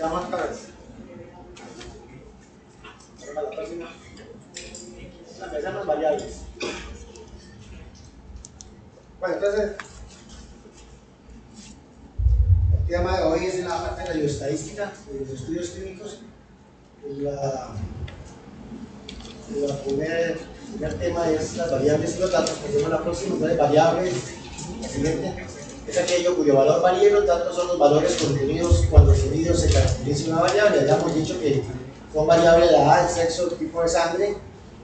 Ya más cabeza. Para la próxima. Empezamos variables. Bueno, entonces, el tema de hoy es en la parte de la bioestadística, de los estudios clínicos. El primer tema es las variables y los datos, que tenemos la próxima. Entonces, variables, la siguiente, es aquello cuyo valor varía y los datos son los valores contenidos cuando se mide o se caracteriza una variable. Ya hemos dicho que son variables la edad, el sexo, el tipo de sangre.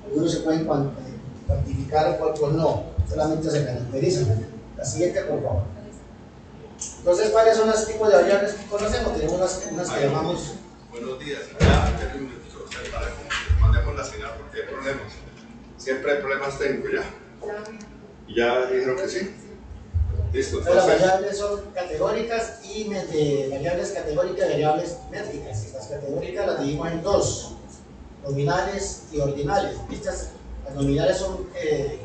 Algunos se pueden cuantificar, otros no, solamente se caracterizan. La siguiente, por favor. Entonces, ¿cuáles son los tipos de variables que conocemos? Tenemos unas que llamamos... Buenos días, ya un minutito, para que mandemos la señal porque hay problemas. Siempre hay problemas técnicos ya. ¿Y ya dijeron que sí? Listo. Entonces, las variables son categóricas y variables categóricas y variables métricas. Las categóricas las dividimos en dos, nominales y ordinales. Las nominales son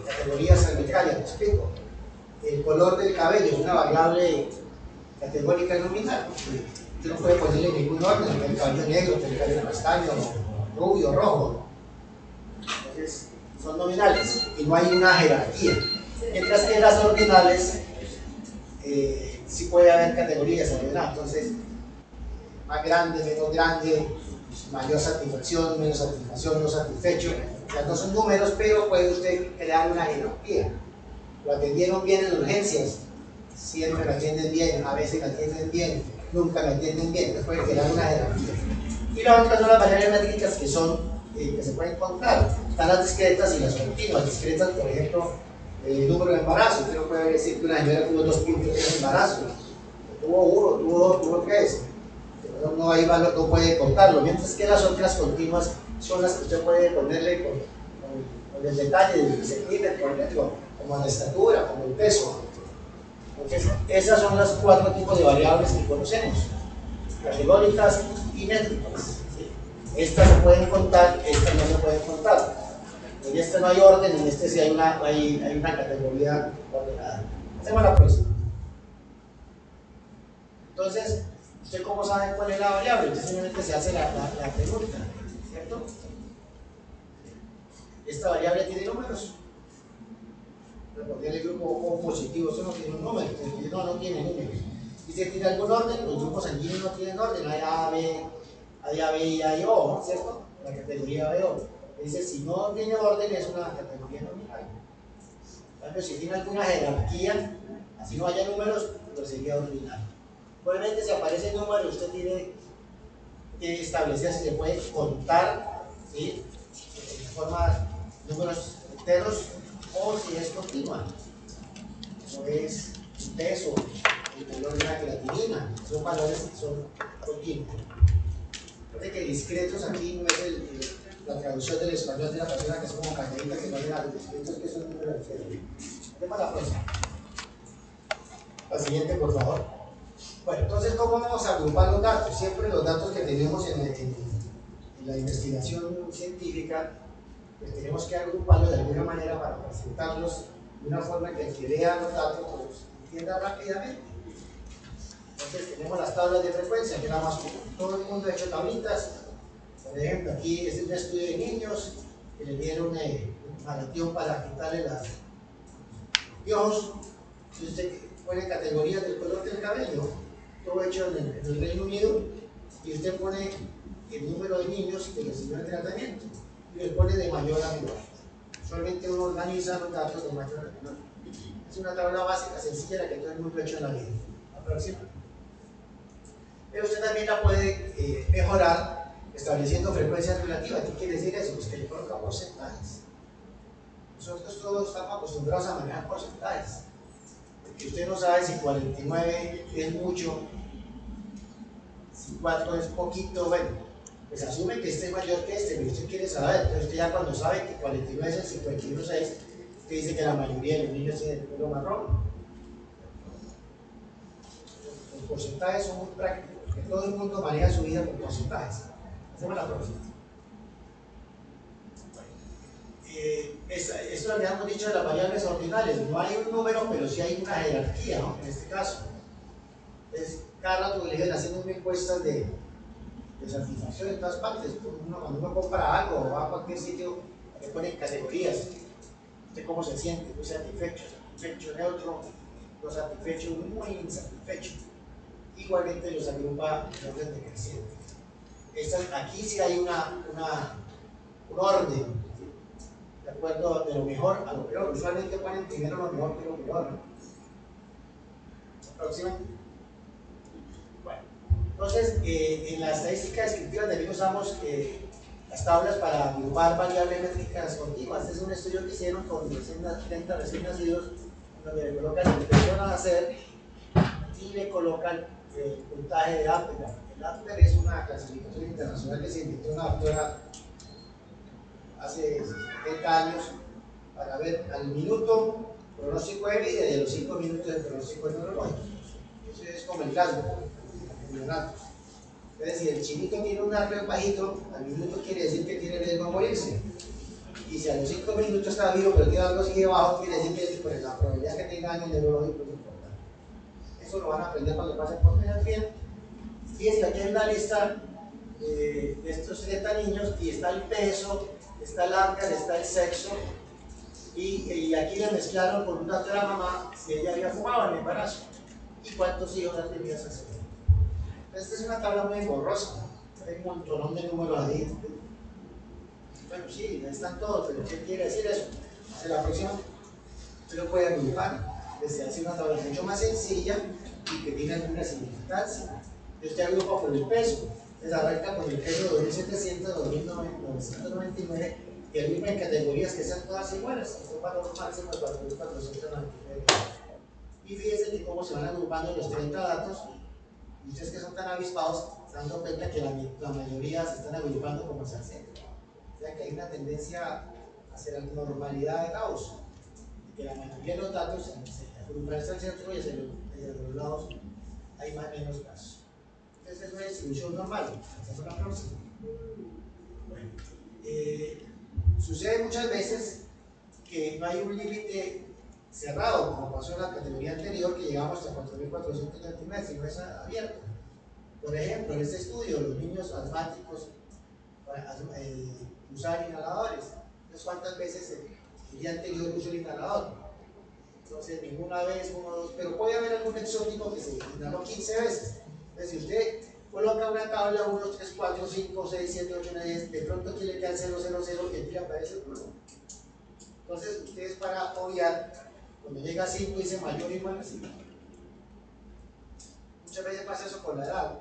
categorías arbitrarias, ¿me explico? El color del cabello es una variable categórica y nominal. Usted no puede ponerle ningún orden, el cabello negro, el cabello castaño, rubio, rojo. Entonces, son nominales y no hay una jerarquía. Mientras que en las ordinales sí puede haber categorías, ¿verdad? Entonces, más grande, menos grande, mayor satisfacción, menos satisfacción, no satisfecho. O sea, no son números, pero puede usted crear una jerarquía. Lo atendieron bien en urgencias, siempre me atienden bien, a veces me atienden bien, nunca me atienden bien, entonces puede crear una jerarquía. Y la otra son las variables métricas que se pueden contar. Están las discretas y las continuas. Discretas, por ejemplo, el número de embarazos. Usted no puede decir que una señora tuvo 2.3 embarazos, tuvo 1, tuvo 2, tuvo 3. No hay valor, no puede contarlo. Mientras que las otras continuas son las que usted puede ponerle con el detalle del centímetro, por ejemplo, como la estatura, como el peso. Entonces, esas son las 4 tipos de variables que conocemos: categóricas y métricas. ¿Sí? Estas se pueden contar, estas no se pueden contar. En este no hay orden, en este sí hay una categoría ordenada. Hacemos la próxima. Entonces, ¿usted cómo sabe cuál es la variable? Usted simplemente se hace la pregunta, ¿cierto? Esta variable tiene números. Recordé el grupo O positivo, eso no tiene un número, no tiene números. Y si tiene algún orden, los grupos sanguíneos no tienen orden, hay A, B y hay O, ¿no? ¿Cierto? La categoría BO. Dice, si no tiene orden, es una categoría nominal. Pero si tiene alguna jerarquía, así no haya números, pues sería ordinal. Obviamente, si aparece el número, usted tiene que establecer si se puede contar, ¿sí? De forma números enteros, o si es continua, o es un peso, el color de la creatinina, son valores que son continuos. Recuerde que discretos aquí no es la traducción del español de la persona que es como cañadita, que no es nada, discretos que son números enteros. Vamos a la próxima. La siguiente, por favor. Bueno, entonces, ¿cómo vamos a agrupar los datos? Siempre los datos que tenemos en la investigación científica, pues tenemos que agruparlos de alguna manera para presentarlos de una forma que el que lea los datos los entienda rápidamente. Entonces tenemos las tablas de frecuencia, que nada más todo el mundo ha hecho tablitas. Por ejemplo, aquí es un estudio de niños que le dieron un maratón para quitarle las piojos. Si usted pone categorías del color del cabello, todo hecho en el Reino Unido, y usted pone el número de niños que recibieron el tratamiento y les pone de mayor a menor. Usualmente uno organiza los datos de mayor a menor. Es una tabla básica sencilla la que todo el mundo ha hecho en la vida. La próxima. Pero usted también la puede mejorar estableciendo frecuencias relativas. ¿Qué quiere decir eso? Pues que le coloca porcentajes. Nosotros todos estamos acostumbrados a manejar porcentajes. Porque usted no sabe si 49 es mucho, si 4 es poquito, bueno. Pues asume que este es mayor que este, pero usted quiere saber. Entonces usted ya cuando sabe que 49 es el 51,6, usted dice que la mayoría de los niños tienen el pelo marrón. Los porcentajes son muy prácticos, porque todo el mundo maneja su vida con porcentajes. Hacemos la próxima. Esto le hemos dicho de las variables ordinales. No hay un número, pero sí hay una jerarquía, ¿no? En este caso. Entonces, cada rato le dicen haciendo encuestas de de satisfacción en todas partes. Cuando uno compra algo o va a cualquier sitio, le ponen categorías. ¿Usted cómo se siente? Muy satisfecho, satisfecho, neutro, no satisfecho, muy insatisfecho. Igualmente los agrupa en orden decreciente. Aquí sí hay un orden, de acuerdo de lo mejor a lo peor. Usualmente ponen primero lo mejor que lo peor. Próxima. Bueno, entonces en la estadística descriptiva también usamos las tablas para agrupar variables métricas continuas. Este es un estudio que hicieron con 30 recién nacidos, donde le colocan el peso a nacer y le colocan el puntaje de Apgar. El Apgar es una clasificación internacional que se inventó una doctora hace 70 años para ver al minuto pronóstico de vida y de los 5 minutos de pronóstico neurológico. Eso es como el caso de neonatos. Entonces, si el chinito tiene un arco bajito, al minuto quiere decir que tiene riesgo de morirse. Y si a los 5 minutos está vivo, pero tiene algo así bajo, quiere decir que pues, la probabilidad que tenga daño neurológico es importante. Eso lo van a aprender cuando pasen por bien. Fíjense, aquí hay una lista de estos 30 niños y está el peso, está el Apgar, está el sexo. Y aquí le mezclaron con un dato de la mamá si ella había fumado en el embarazo y cuántos hijos ha tenido esa señora. Esta es una tabla muy borrosa, hay un montón de números ahí. Bueno, sí, están todos, pero ¿qué quiere decir eso? En la próxima usted lo puede agrupar, se hace una tabla mucho más sencilla y que tiene alguna significancia. Usted agrupa por el peso, entonces arranca con el peso de 2700, 2999 y agrupa en categorías que sean todas iguales, son valores máximos 4499. Y fíjense que cómo se van agrupando los 30 datos. Y ustedes que son tan avispados se dan cuenta que la mayoría se están agrupando como hacia el centro. O sea que hay una tendencia hacia la normalidad de Gauss, que la mayoría de los datos se agrupan hacia el centro y hacia los lados hay más o menos casos. Entonces es una distribución normal. Esa es una próxima. Bueno, sucede muchas veces que no hay un límite cerrado, como pasó en la categoría anterior, que llegamos hasta 4.429, sino es abierto. Por ejemplo, en este estudio, los niños asmáticos usan inhaladores. Entonces, ¿cuántas veces el día anterior usó el inhalador? Entonces, ninguna vez, uno, dos, pero puede haber algún exótico que se inhaló 15 veces. Entonces, si usted coloca una tabla 1, 3, 4, 5, 6, 7, 8, 9, 10, de pronto aquí le queda 0, 0, 0 y aquí le aparece el 1. Entonces, ustedes para obviar, cuando llega a 5 dice mayor o igual a 5. Muchas veces pasa eso con la edad.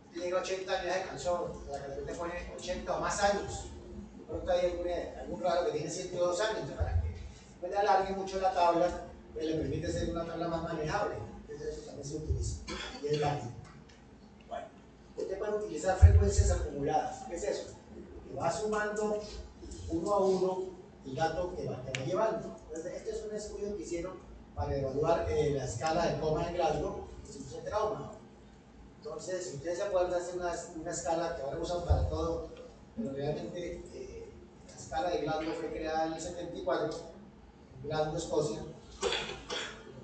Usted llega a 80 años de canción, la categoría te pone 80 o más años. De pronto hay algún raro que tiene 102 años, para que no le alargue mucho la tabla, pues le permite hacer una tabla más manejable. Entonces eso también se utiliza y es válido. Bueno, usted puede utilizar frecuencias acumuladas. ¿Qué es eso? Que va sumando uno a uno el dato que va llevando. Entonces, este es un estudio que hicieron para evaluar la escala de coma en Glasgow y se usa trauma. Entonces, si ustedes se acuerdan, es una escala que ahora usan para todo, pero realmente la escala de Glasgow fue creada en el 74, en Glasgow, Escocia,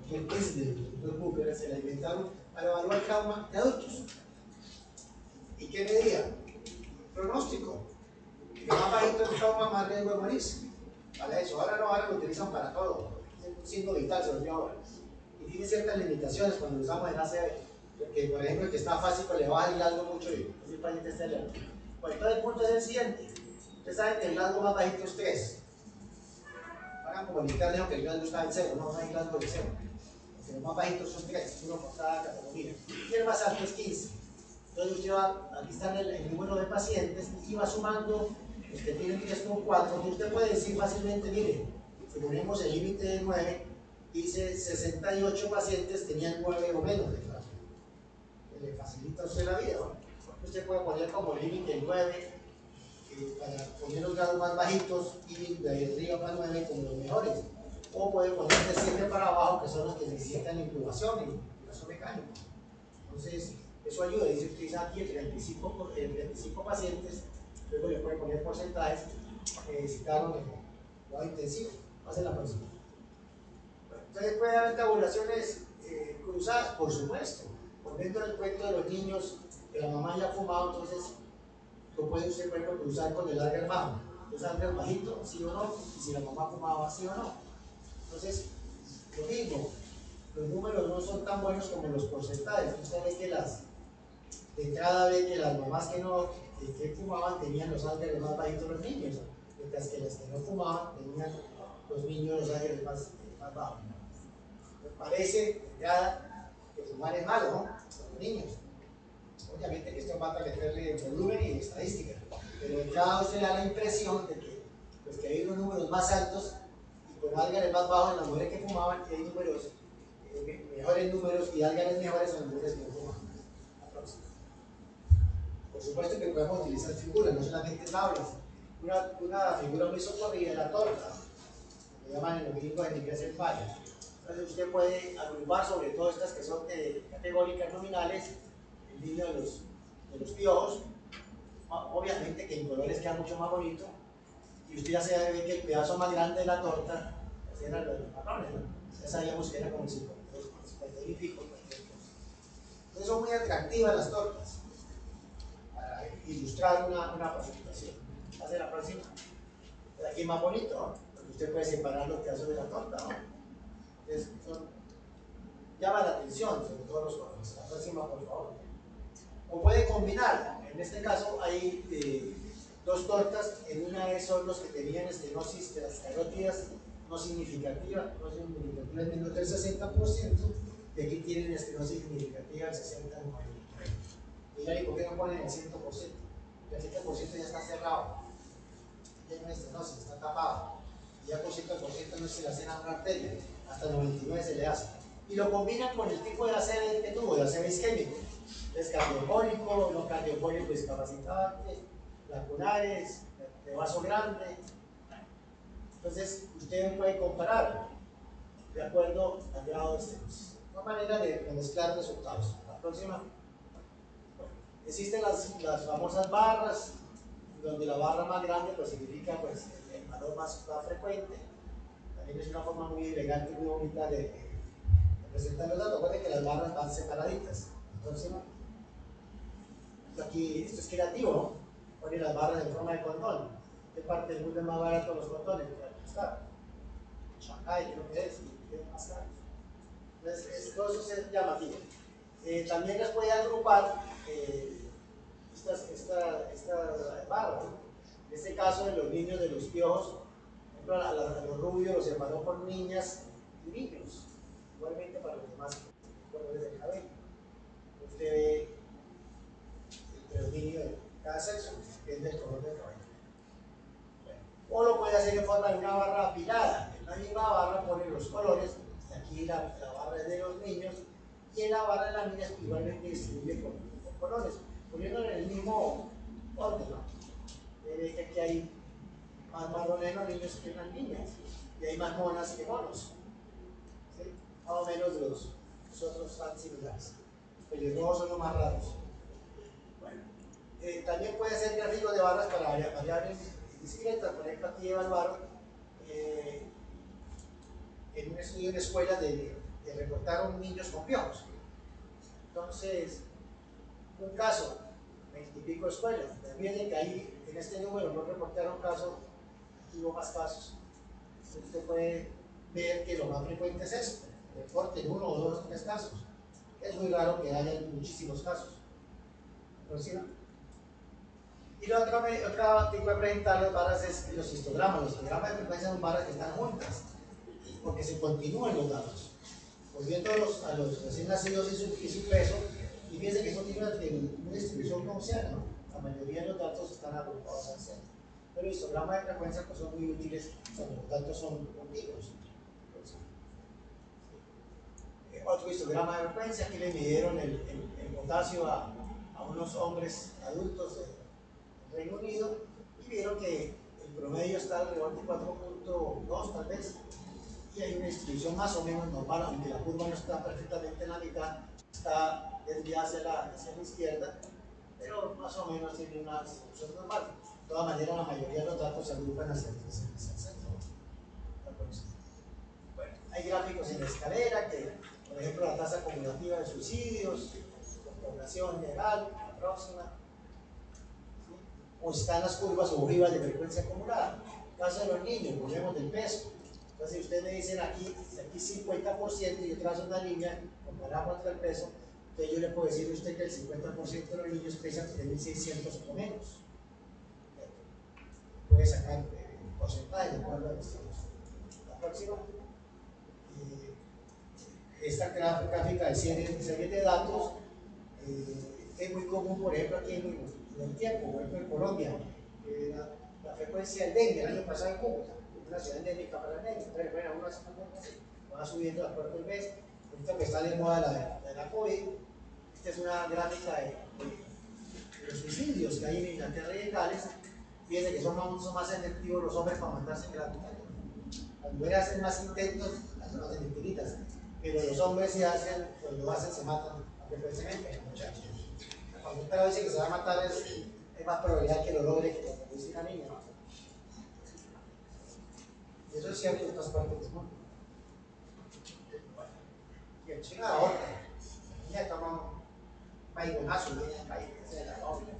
y el test del Dr. Booker se la inventaron para evaluar el trauma de adultos. ¿Y qué medía? Pronóstico. Y más bajito el trauma, más riesgo de morirse. Para eso, ahora lo utilizan para todo, es un signo vital, se volvió ahora. Y tiene ciertas limitaciones cuando lo usamos en ACV, porque por ejemplo el que está fásico le baja el Glasgow mucho y el paciente está alerta. Bueno, entonces el punto es el siguiente, ustedes saben que el Glasgow más bajito es 3. Hagan como el internet que el Glasgow está en 0, no hay Glasgow de 0. Los más bajitos son 3, uno por cada categoría. Y el más alto es 15. Entonces usted va, aquí está el número de pacientes y va sumando. Usted tiene 3 con 4, entonces usted puede decir fácilmente, mire, si ponemos el límite de 9, dice 68 pacientes tenían 9 o menos de Glasgow. Le facilita a usted la vida, ¿no? Usted puede poner como límite 9 para poner los grados más bajitos y de ahí arriba para 9 como los mejores. O puede poner de 7 para abajo, que son los que necesitan incubación y caso mecánico. Entonces, eso ayuda. Dice usted dice aquí el 25 pacientes. Luego le puede poner porcentajes que necesitaron el cuidado intensivo. Hacen la próxima. Entonces puede haber tabulaciones cruzadas, por supuesto. Por dentro del cuento de los niños, que la mamá ya ha fumado, entonces lo puede usted, por ejemplo, cruzar con el Alzheimer bajo. ¿Es Alzheimer bajito, sí o no? Y si la mamá fumaba, sí o no. Entonces, lo mismo, los números no son tan buenos como los porcentajes. Usted ve que de entrada ve que las mamás que fumaban tenían los Alzheimer más bajitos los niños, mientras que las que no fumaban tenían los niños los Alzheimer más bajos. Me parece de entrada que fumar es malo, ¿no? Los niños. Obviamente que esto va a meterle volumen y estadística, pero de entrada usted da la impresión de que, pues, que hay unos números más altos y con Alzheimer más bajos en las mujeres que fumaban y hay números, mejores números y Alzheimer mejores en las mujeres que no fumaban. Por supuesto que podemos utilizar figuras, no solamente tablas. Una figura muy socorrida es la torta, que llaman en los gringos en inglés el pie. Entonces usted puede agrupar sobre todo estas que son categóricas nominales, el niño de los piojos, obviamente que en colores queda mucho más bonito, y usted ya se ve que el pedazo más grande de la torta pues eran los marrones, ¿no? Ya sabíamos que era como el 50 y pico. Entonces son muy atractivas las tortas para ilustrar una presentación. Hace la próxima. Aquí es más bonito, ¿no? Porque usted puede separar los pedazos de la torta, ¿no? Entonces, llama la atención, sobre todo los colores. La próxima, por favor. O puede combinar. En este caso hay dos tortas. En una son los que tenían estenosis de las carótidas no significativa menos del 60%, y aquí tienen estenosis significativa del 60%. ¿Y por qué no ponen el 100%? El 100% ya está cerrado, ya no es estenosis, está tapado, y ya por 100% no se le hace a una arteria, hasta 99 se le hace. Y lo combinan con el tipo de ACV que tuvo, de ACV isquémico. Es cardiopólico, no cardiopólico discapacitante, lacunares, de vaso grande. Entonces, usted puede comparar de acuerdo al grado de estenosis. Una manera de mezclar resultados. La próxima. Existen las famosas barras, donde la barra más grande pues, significa pues, el valor más frecuente. También es una forma muy elegante y muy bonita de presentar los datos. Recuerden que las barras van separaditas. La próxima. Aquí, esto es creativo, ¿no? Pone las barras en forma de condón. ¿Qué parte del mundo es más barato los condones? Shanghai, creo que es, y es más caro. Entonces, todo eso es llamativo. También les puede agrupar esta barra. En este caso, de los niños de los piojos, por ejemplo, a los rubios los separó por niñas y niños. Igualmente para los demás colores del cabello. Usted ve entre los niños de cada sexo, depende del color del cabello. O lo puede hacer en forma de una barra apilada. En la misma barra pone los colores. Aquí la barra es de los niños y en la barra de las niñas igualmente distribuye con colores, poniéndolo en el mismo orden, ¿no? Ve que aquí hay más marrones en los niños que en las niñas y hay más monas que monos, ¿sí? Más o menos los otros están similares. Los pelirrojos son los más raros. Bueno, también puede ser gráficos de barras para variables discretas. Por ejemplo, aquí evaluaron en un estudio en escuelas reportaron niños con piojos. Entonces, un caso, 20 y pico escuelas. Fíjense que ahí en este número no reportaron casos, hubo más casos. Entonces, usted puede ver que lo más frecuente es esto: reporten 1 o 2 o 3 casos. Es muy raro que haya muchísimos casos. ¿Próxima? Y la otra tipo de presentar las barras es los histogramas. Los histogramas de frecuencia son barras que están juntas, porque se continúan los datos. Volviendo a los recién nacidos y su peso, y fíjense que eso tiene una distribución gaussiana, ¿no? La mayoría de los datos están agrupados al centro. Pero los histogramas de frecuencia pues, son muy útiles cuando los datos son continuos. Otro histograma de frecuencia, aquí le midieron el potasio a unos hombres adultos del Reino Unido y vieron que el promedio está alrededor de 4.2 tal vez, y hay una distribución más o menos normal, aunque la curva no está perfectamente en la mitad, está desviada hacia la izquierda, pero más o menos tiene una distribución normal. De todas maneras, la mayoría de los datos se agrupan hacia el centro. Bueno, hay gráficos en la escalera que, por ejemplo, la tasa acumulativa de suicidios, población general, próxima, ¿sí? O están las curvas ojivas de frecuencia acumulada. En el caso de los niños, volvemos del peso. Entonces, si ustedes me dicen aquí 50% y yo trazo una línea, comparamos contra el peso, entonces yo le puedo decir a usted que el 50% de los niños pesan 3.600 o menos. Puede sacar porcentaje de acuerdo a los estudios. La próxima. Esta gráfica de serie de datos es muy común, por ejemplo, aquí en el tiempo, por ejemplo en Colombia. La frecuencia del dengue el año pasado en Cúcuta, una ciudad endémica para el dengue. Entonces, bueno, uno va subiendo de acuerdo al mes. Ahorita que está de moda la COVID, esta es una gráfica de los suicidios que hay en Inglaterra y en Gales. Fíjense que son más efectivos los hombres para matarse que las mujeres. Las mujeres hacen más intentos, hacen más mentiritas, pero los hombres cuando lo hacen se matan frecuentemente, muchachos. Cuando un perro dice que se va a matar es más probabilidad que lo logre que cuando dice una niña. Y eso es cierto en otras partes del mundo. Y en China ahora, ya toman un baigonazo, se la doble.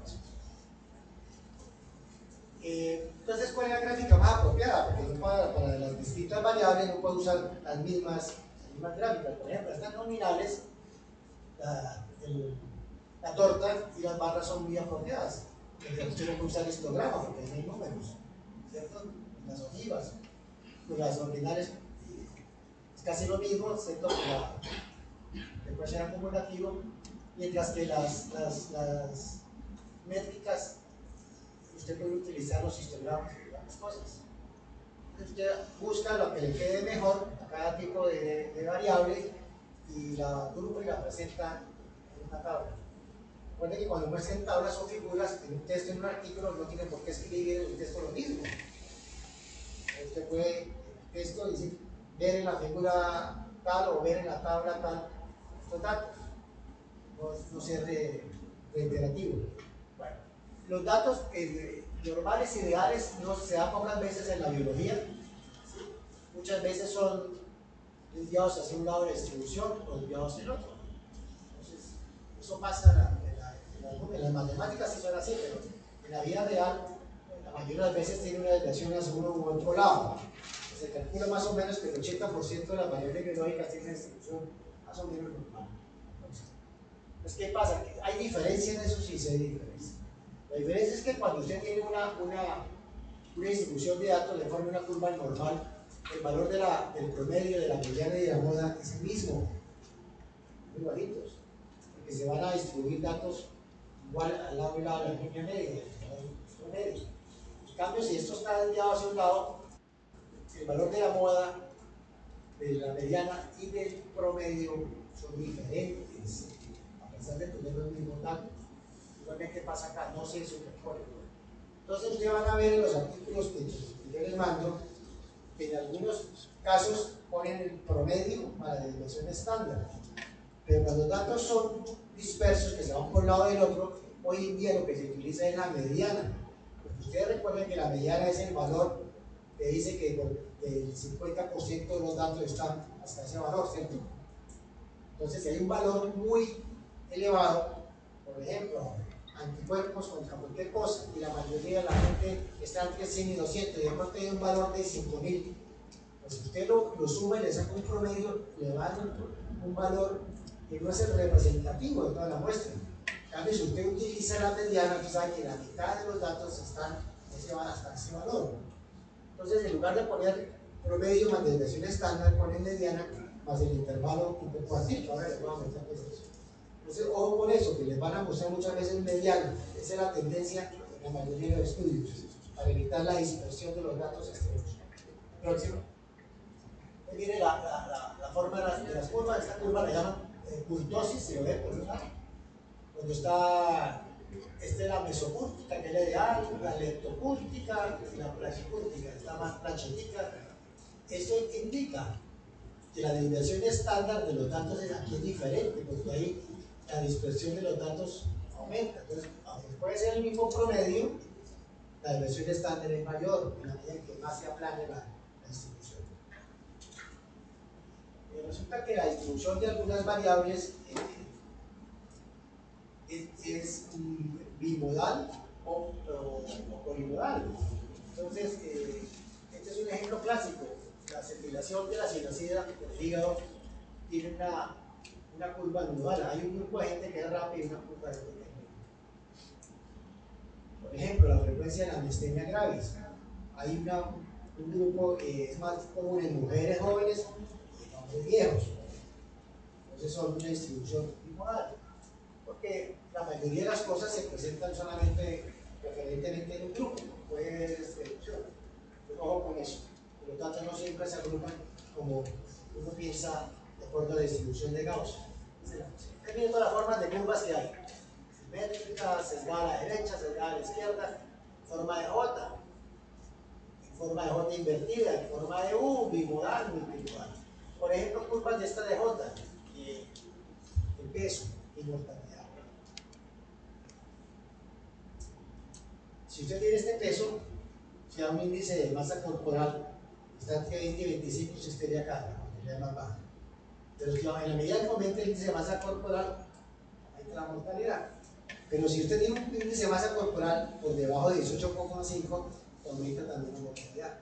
Entonces, ¿cuál es la gráfica más apropiada? Porque no para las distintas variables no puedo usar las mismas gráficas. Por ejemplo, estas nominales, la torta y las barras son muy apropiadas. Usted no puede usar histograma porque no hay números, ¿cierto? Las ojivas, pues las ordinales es casi lo mismo, excepto que el coeficiente acumulativo, mientras que las métricas usted puede utilizar los histogramas y las cosas. Entonces usted busca lo que le quede mejor a cada tipo de variable y la agrupa y la presenta en una tabla. Recuerden que cuando muestran tablas o figuras en un texto, en un artículo, no tiene por qué escribir en el texto lo mismo. Usted puede en el texto decir, ver en la figura tal o ver en la tabla tal estos datos. No ser reiterativo. Bueno, los datos normales y ideales no se dan pocas veces en la biología. ¿Sí? Muchas veces son desviados hacia un lado de la distribución o desviados hacia el otro. Entonces, eso pasa en las matemáticas, sí son así, pero en la vida real, la mayoría de las veces tiene una desviación hacia uno u otro lado. Se calcula más o menos que el 80% de las variables biológicas tienen una distribución más o menos normal. Entonces, ¿qué pasa? Hay diferencia en eso, sí se diferencia. La diferencia es que cuando usted tiene una distribución de datos de forma una curva normal, el valor del promedio, de la mediana y de la moda es el mismo, igualitos, porque se van a distribuir datos igual al lado y lado de la línea media, promedio. En cambio, si esto está desviado hacia un lado, el valor de la moda, de la mediana y del promedio son diferentes, a pesar de tener los mismos datos. Igualmente pasa acá, no se superpone. Entonces ustedes van a ver en los artículos que yo les mando que en algunos casos ponen el promedio para la desviación estándar, pero cuando los datos son dispersos, que se van por un lado del otro, hoy en día lo que se utiliza es la mediana. Porque ustedes recuerden que la mediana es el valor que dice que el 50% de los datos están hasta ese valor, ¿cierto? Entonces, si hay un valor muy elevado, por ejemplo, anticuerpos contra cualquier cosa, y la mayoría de la gente está entre 100 y 200, y de pronto hay un valor de 5000, pues si usted lo suma y le saca un promedio, le va a dar un valor que no es el representativo de toda la muestra. En cambio, si usted utiliza la mediana, usted sabe que la mitad de los datos están hasta ese valor. Entonces, en lugar de poner promedio más desviación estándar, ponen mediana más el intervalo intercuartil, que ahora les voy a mostrar qué es eso. Entonces, ojo con eso, que les van a mostrar muchas veces mediano. Esa es la tendencia en la mayoría de los estudios, para evitar la dispersión de los datos extremos. Próximo. Mire la forma de las curvas. Esta curva la llaman kurtosis, se lo ve por un lado. Cuando está la mesocúrtica, que es la ideal, la leptocúrtica y la plaquicúrtica, está más plachetica. Eso indica que la desviación estándar de los datos aquí es diferente, porque ahí la dispersión de los datos aumenta. Entonces, aunque puede ser el mismo promedio, la desviación estándar es mayor en la medida en que más se aplane la distribución. Resulta que la distribución de algunas variables es bimodal o polimodal. Entonces, este es un ejemplo clásico. La circulación de la sinucida por el hígado tiene una curva nodal. Hay un grupo de gente que es rápido y una curva de gente que es lenta. Por ejemplo, la frecuencia de la miastenia gravis. Hay un grupo que es más común en mujeres jóvenes y en hombres viejos. Entonces son una distribución bimodal. Porque la mayoría de las cosas se presentan solamente preferentemente en un grupo, puede haber distribución. Pero ojo con eso. Por lo tanto, no siempre se agrupan como uno piensa de acuerdo a la distribución de Gauss. Estoy viendo las formas de curvas que hay: simétrica, sesgada a la derecha, sesgada a la izquierda, forma de J, forma de J invertida, en forma de U, bimodal, multimodal. Por ejemplo, curvas de esta de J, el peso y mortalidad. Si usted tiene este peso, si da un índice de masa corporal, está entre 20 y 25, usted estaría acá, estaría más baja. Pero en la medida que aumente el índice de masa corporal, aumenta la mortalidad. Pero si usted tiene un índice de masa corporal por debajo de 18,5, aumenta también la mortalidad.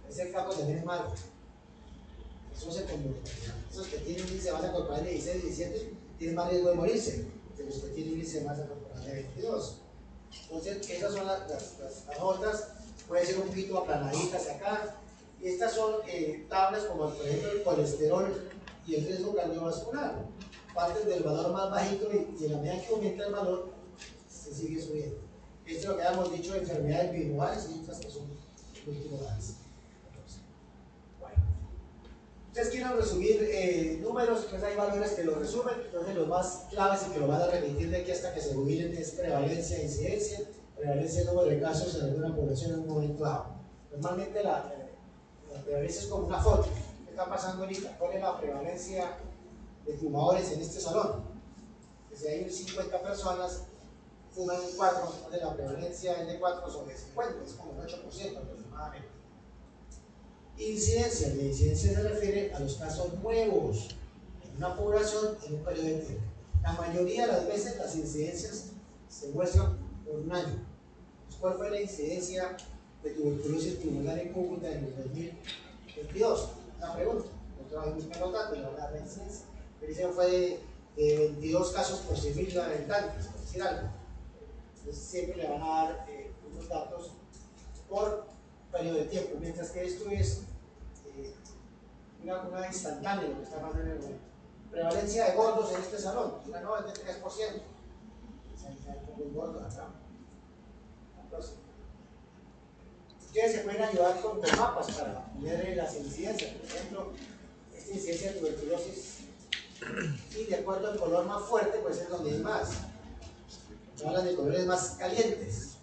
Ese capo también es malo. Eso se con mortalidad. Esos que tienen un índice de masa corporal de 16, 17, tienen más riesgo de morirse que los que tienen un índice de masa corporal de 22. Entonces, esas son las otras, pueden ser un poquito aplanaditas acá. Y estas son tablas como, por ejemplo, el colesterol y el riesgo cardiovascular. Parten del valor más bajito y en la medida que aumenta el valor, se sigue subiendo. Esto es lo que habíamos dicho de enfermedades bimodales y otras que son multimodales. Bueno. Ustedes quieren resumir números, pues hay valores que lo resumen, entonces los más claves y que lo van a repetir de aquí hasta que se jubilen es prevalencia e incidencia, prevalencia del número de casos en alguna población en un momento dado. Normalmente la prevalencia es como una foto. ¿Qué está pasando ahorita? ¿Cuál es la prevalencia de fumadores en este salón? Que si hay 50 personas, fuman 4, entonces la prevalencia es de 4 sobre 50, es como un 8% aproximadamente. Incidencia. La incidencia se refiere a los casos nuevos en una población en un periodo de tiempo. La mayoría de las veces las incidencias se muestran por un año. ¿Cuál fue la incidencia de tuberculosis pulmonar en Cúcuta en el 2022? Una pregunta. No trabajamos con los datos, la incidencia. La incidencia fue de 22 casos por 100.000 habitantes, por decir algo. Entonces siempre le van a dar unos datos por periodo de tiempo, mientras que esto es una instantánea lo que está pasando en el momento. Prevalencia de gordos en este salón, una 93%. Muy gordo acá. Ustedes se pueden ayudar con mapas para ver las incidencias. Por ejemplo, esta incidencia de tuberculosis, y de acuerdo al color más fuerte, pues es donde hay más. Hablan de colores más calientes.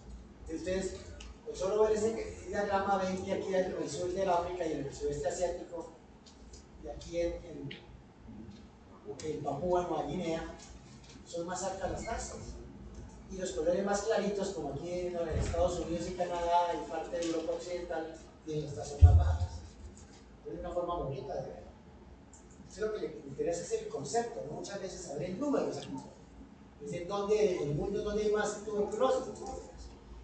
Ustedes, pues solo ver ese diagrama, ven que aquí en el sur del África y en el sudeste asiático, y aquí en Papúa Nueva Guinea, son más altas las tasas. Y los colores más claritos, como aquí en Estados Unidos y Canadá y parte de Europa Occidental, tienen las tasas más bajas. Es una forma bonita de ver. Entonces lo que le interesa es el concepto, ¿no? Muchas veces abren números aquí. Dicen dónde en el mundo donde hay más tuberculosis.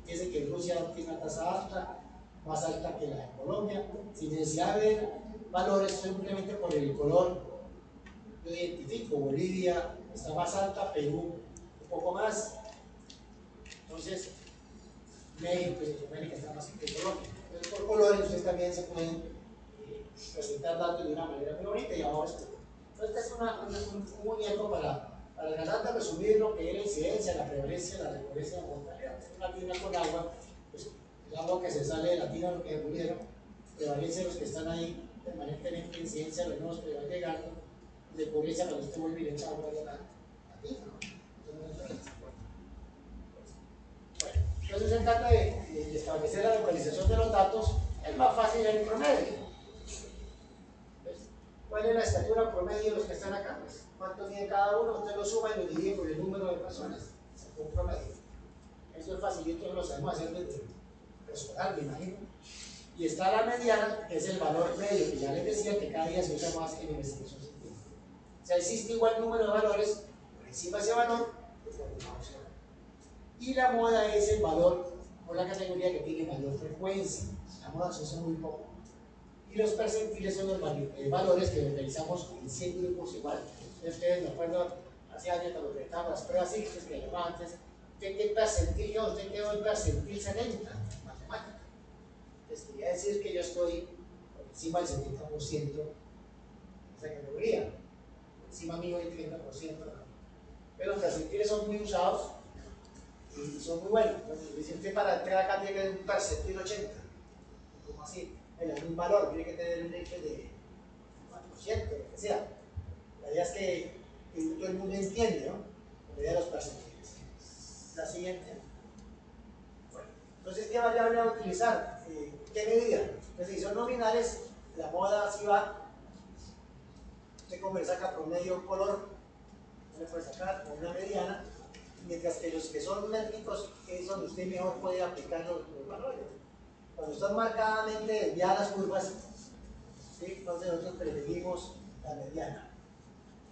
Piensen que Rusia tiene una tasa alta, más alta que la de Colombia. Sin necesidad de ver valores simplemente por el color, yo identifico Bolivia está más alta, Perú un poco más. Entonces, México y Centroamérica está más que Colombia. Entonces, por colores ustedes también se pueden presentar datos de una manera muy bonita y vamos a ver. Entonces, este es un muñeco para tratar de resumir lo que es la incidencia, la prevalencia, la recurrencia y la mortalidad. Es una tina con agua, pues el agua que se sale de la tina, lo que murieron, prevalencia de los que están ahí permanentemente, incidencia de los nuevos que van llegando, recurrencia cuando usted vuelve y le echa agua a la tina, ¿no? Entonces se trata de establecer la localización de los datos, es más fácil el promedio. ¿Cuál es la estatura promedio de los que están acá? Pues, ¿cuánto mide cada uno? Usted lo suma y lo divide por el número de personas. Se un promedio. Eso es facilito, lo sabemos hacer desde preescolar, me imagino. Y está la mediana, que es el valor medio, que ya les decía que cada día se usa más en investigación científica. O sea, existe igual número de valores, por encima de ese valor, determinados. Y la moda es el valor o la categoría que tiene mayor frecuencia. La moda se usa muy poco. Y los percentiles son los valores que realizamos en 100 grupos igual. Ustedes me acuerdo hace años cuando realizamos las pruebas psíquicas que llamaban antes, ¿usted qué percentil yo? ¿Usted quedó en percentil 70? Matemática. Les quería decir que yo estoy por encima del 70% de esa categoría, por encima mío del 30%. Pero los percentiles son muy usados y son muy buenos. Entonces, dice usted para entrar acá tiene que tener un percentil 80. ¿Cómo así? Un valor, tiene que tener un eje de 4%, lo que sea. La idea es que todo el mundo entiende, ¿no? La idea de los percentiles. La siguiente. Bueno, entonces, ¿qué variable va a utilizar? ¿Qué medida? Entonces, si son nominales, la moda así va. Usted como le saca promedio color, no le puede sacar como una mediana, mientras que los que son métricos es donde usted mejor puede aplicar los valores. Cuando están marcadamente desviadas las curvas, ¿sí? Entonces nosotros preferimos la mediana.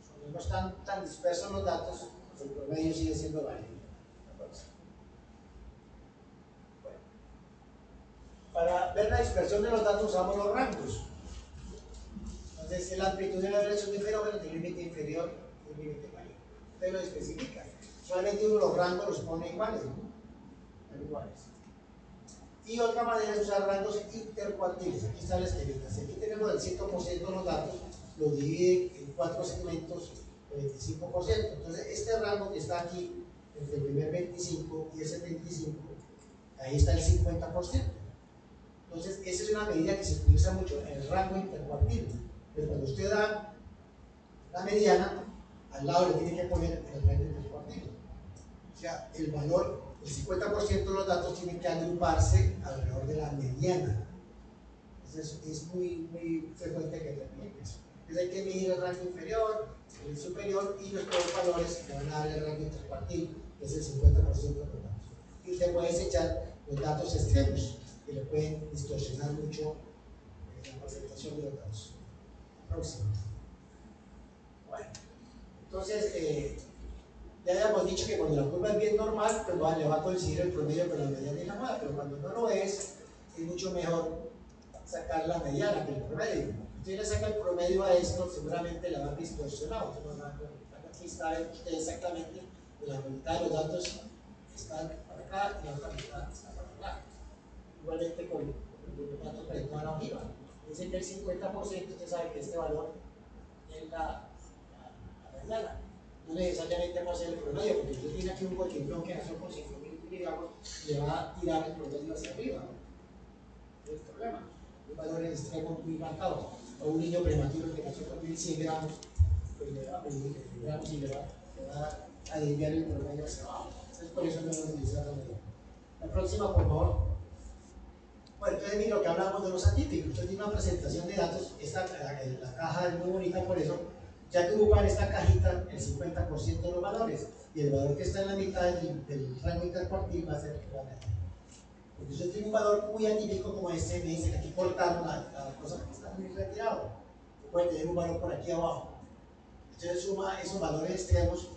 Cuando no están tan dispersos los datos, el promedio sigue siendo válido. Bueno, para ver la dispersión de los datos usamos los rangos. Entonces la amplitud de la variación de un fenómeno tiene un límite inferior y un límite mayor. Usted lo especifica. Solamente uno los rangos los pone iguales, ¿no? Iguales. Y otra manera es usar rangos intercuartiles. Aquí están las esquemitas. Aquí tenemos el 100% de los datos, los divide en 4 segmentos de 25%. Entonces, este rango que está aquí, entre el primer 25 y el 75, ahí está el 50%. Entonces, esa es una medida que se utiliza mucho, el rango intercuartile. Pero cuando usted da la mediana, al lado le tiene que poner el rango intercuartile. O sea, el valor, el 50% de los datos tienen que agruparse alrededor de la mediana. Entonces es muy frecuente que termine eso. Entonces hay que medir el rango inferior, el superior y los dos valores que van a dar el rango intercuartile, que es el 50% de los datos. Y usted puede desechar los datos extremos, que le pueden distorsionar mucho la presentación de los datos. Próximo. Bueno, entonces, ya habíamos dicho que cuando la curva es bien normal, pues le va a coincidir el promedio con la mediana y la moda, pero cuando no lo es mucho mejor sacar la mediana que el promedio. Si usted le saca el promedio a esto, seguramente la va a distorsionar. Aquí está usted exactamente que la mitad de los datos están para acá y la otra mitad está para acá. Igualmente con los datos que le van arriba. Dice que el 50% usted sabe que este valor es la mediana. No necesariamente va a ser el promedio, porque usted tiene aquí un cotidiano que nació con 5.000 miligramos, le va a tirar el promedio hacia arriba, ¿no? Es el problema. Un valor extremo muy marcado. O un niño prematuro que nació con 1.100 gramos, pues le va a medir gramos y le va a desviar el promedio hacia abajo. Entonces, por eso no lo utilizar la medida. La próxima, por favor. Bueno, entonces, mira lo que hablamos de los atípicos. Usted tiene una presentación de datos, la caja es muy bonita por eso. Ya que ocupa en esta cajita el 50% de los valores y el valor que está en la mitad del rango intercuartil va a ser igual a este. Porque usted tiene un valor muy atípico como este, me dice que aquí cortaron la cosa porque está muy retirado. Puede tener un valor por aquí abajo. Usted suma esos valores extremos,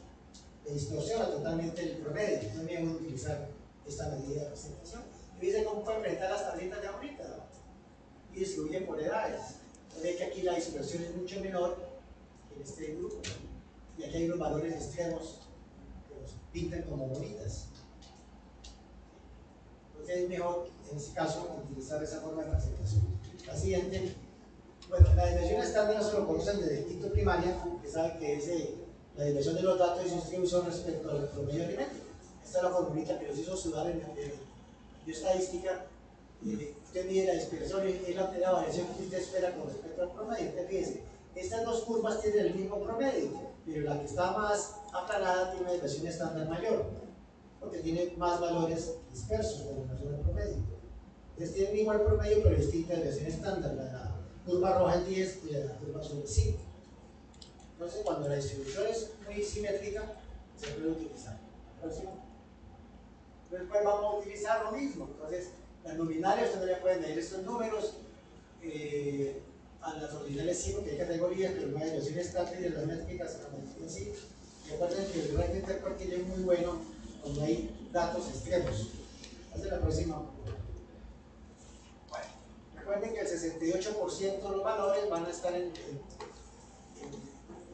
le distorsiona totalmente el promedio. Entonces me voy a utilizar esta medida de presentación. Y dice cómo puede enfrentar las tablitas de ahorita, ¿no? Y distribuye por edades. Entonces ve que aquí la dispersión es mucho menor en este grupo, y aquí hay unos valores extremos que los pintan como bonitas. Entonces es mejor en este caso utilizar esa forma de presentación. La siguiente, bueno, la desviación estándar se lo conocen desde quinto primaria, que sabe que es la desviación de los datos y su distribución respecto al promedio aritmético. Esta es la formulita que los hizo sudar en bioestadística. Usted mide la dispersión y la variación que usted espera con respecto al promedio. Usted fíjese, estas dos curvas tienen el mismo promedio, pero la que está más aplanada tiene una desviación estándar mayor, porque tiene más valores dispersos con relación al promedio. Entonces tienen igual promedio, pero distinta desviación estándar. La curva roja es 10 y la curva azul es 5. Entonces, cuando la distribución es muy simétrica, se puede utilizar. Próximo. Después vamos a utilizar lo mismo. Entonces, las nominales, usted no le puede medir estos números. A las ordinales sí, porque hay categorías, pero no hay desviación estándar y las métricas se la mantienen así. Recuerden que el rango intercuartil es muy bueno cuando hay datos extremos. Hace la próxima. Bueno, recuerden que el 68% de los valores van a estar en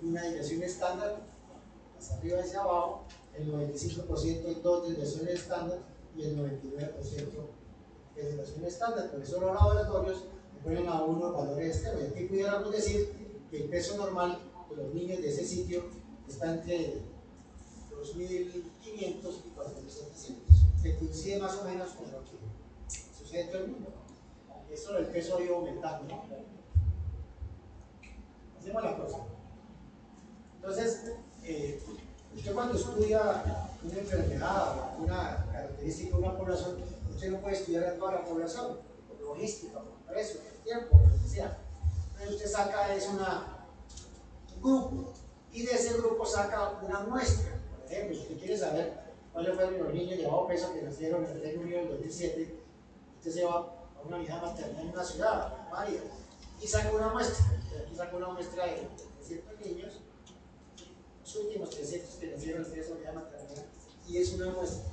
una dirección estándar, hacia arriba y hacia abajo, el 95% en dos desviaciones estándar y el 99% de desviación estándar. Por eso los laboratorios le ponen a uno valores extremos. Y aquí pudiéramos decir que el peso normal de los niños de ese sitio está entre 2.500 y 4.700. Se coincide más o menos con lo que sucede en todo el mundo. Eso del peso ha ido aumentando, ¿no? Hacemos la próxima. Entonces, usted cuando estudia una enfermedad, una característica de una población, usted no puede estudiar a toda la población, por logística, por precio, por tiempo, por lo que sea. Entonces usted saca un grupo y de ese grupo saca una muestra. Por ejemplo, si usted quiere saber cuáles fueron los niños de bajo peso que nacieron en el Reino Unido en el 2007, usted se va a una unidad maternal en una ciudad, varias, y saca una muestra. Aquí saca una muestra de 300 niños, los últimos 300 que nacieron en esa unidad maternal, y es una muestra.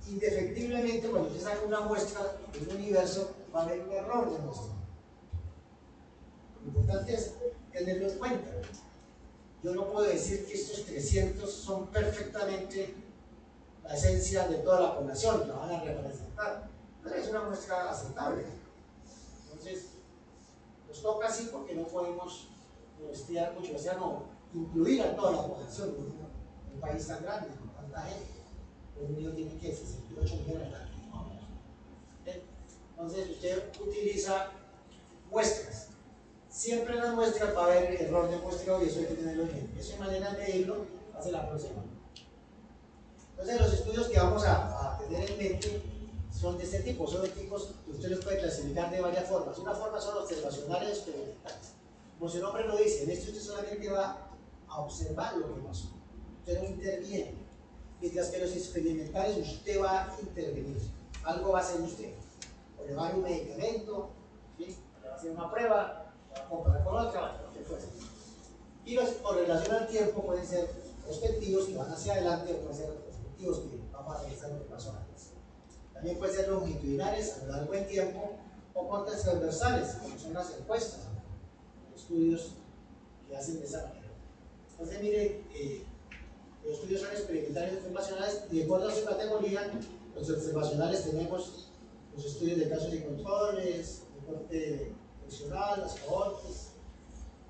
Indefectiblemente, cuando usted saca una muestra de un universo, va a haber un error de muestra. Lo importante es tenerlo en cuenta. Yo no puedo decir que estos 300 son perfectamente la esencia de toda la población, la van a representar, pero es una muestra aceptable. Entonces, nos toca así porque no podemos estudiar mucho, o sea, no incluir a toda la población en un país tan grande, con tanta gente. El niño tiene que 68 millones de habitantes. Entonces, usted utiliza muestras. Siempre en las muestras va a haber error de muestreo y eso hay que tenerlo en mente. Eso es manera de medirlo, hace la próxima. Entonces, los estudios que vamos a tener en mente son de este tipo, son de tipos que usted los puede clasificar de varias formas. Una forma son observacionales experimentales. Como su nombre lo dice, en esto usted solamente va a observar lo que pasó. Usted no interviene. Mientras que los experimentales usted va a intervenir. Algo va a hacer usted. O le va a dar un medicamento, ¿sí? Le va a hacer una prueba, la va a comparar con otra, lo que fuese. Y los por relación al tiempo pueden ser prospectivos que van hacia adelante o pueden ser prospectivos que vamos a revisar lo que pasó antes. También pueden ser longitudinales a lo largo del tiempo o cortes transversales, como son las encuestas, los estudios que hacen de esa manera. Entonces, mire, los estudios son experimentales y observacionales y de acuerdo a su categoría, los observacionales tenemos los estudios de casos y controles, el corte funcional, las cohortes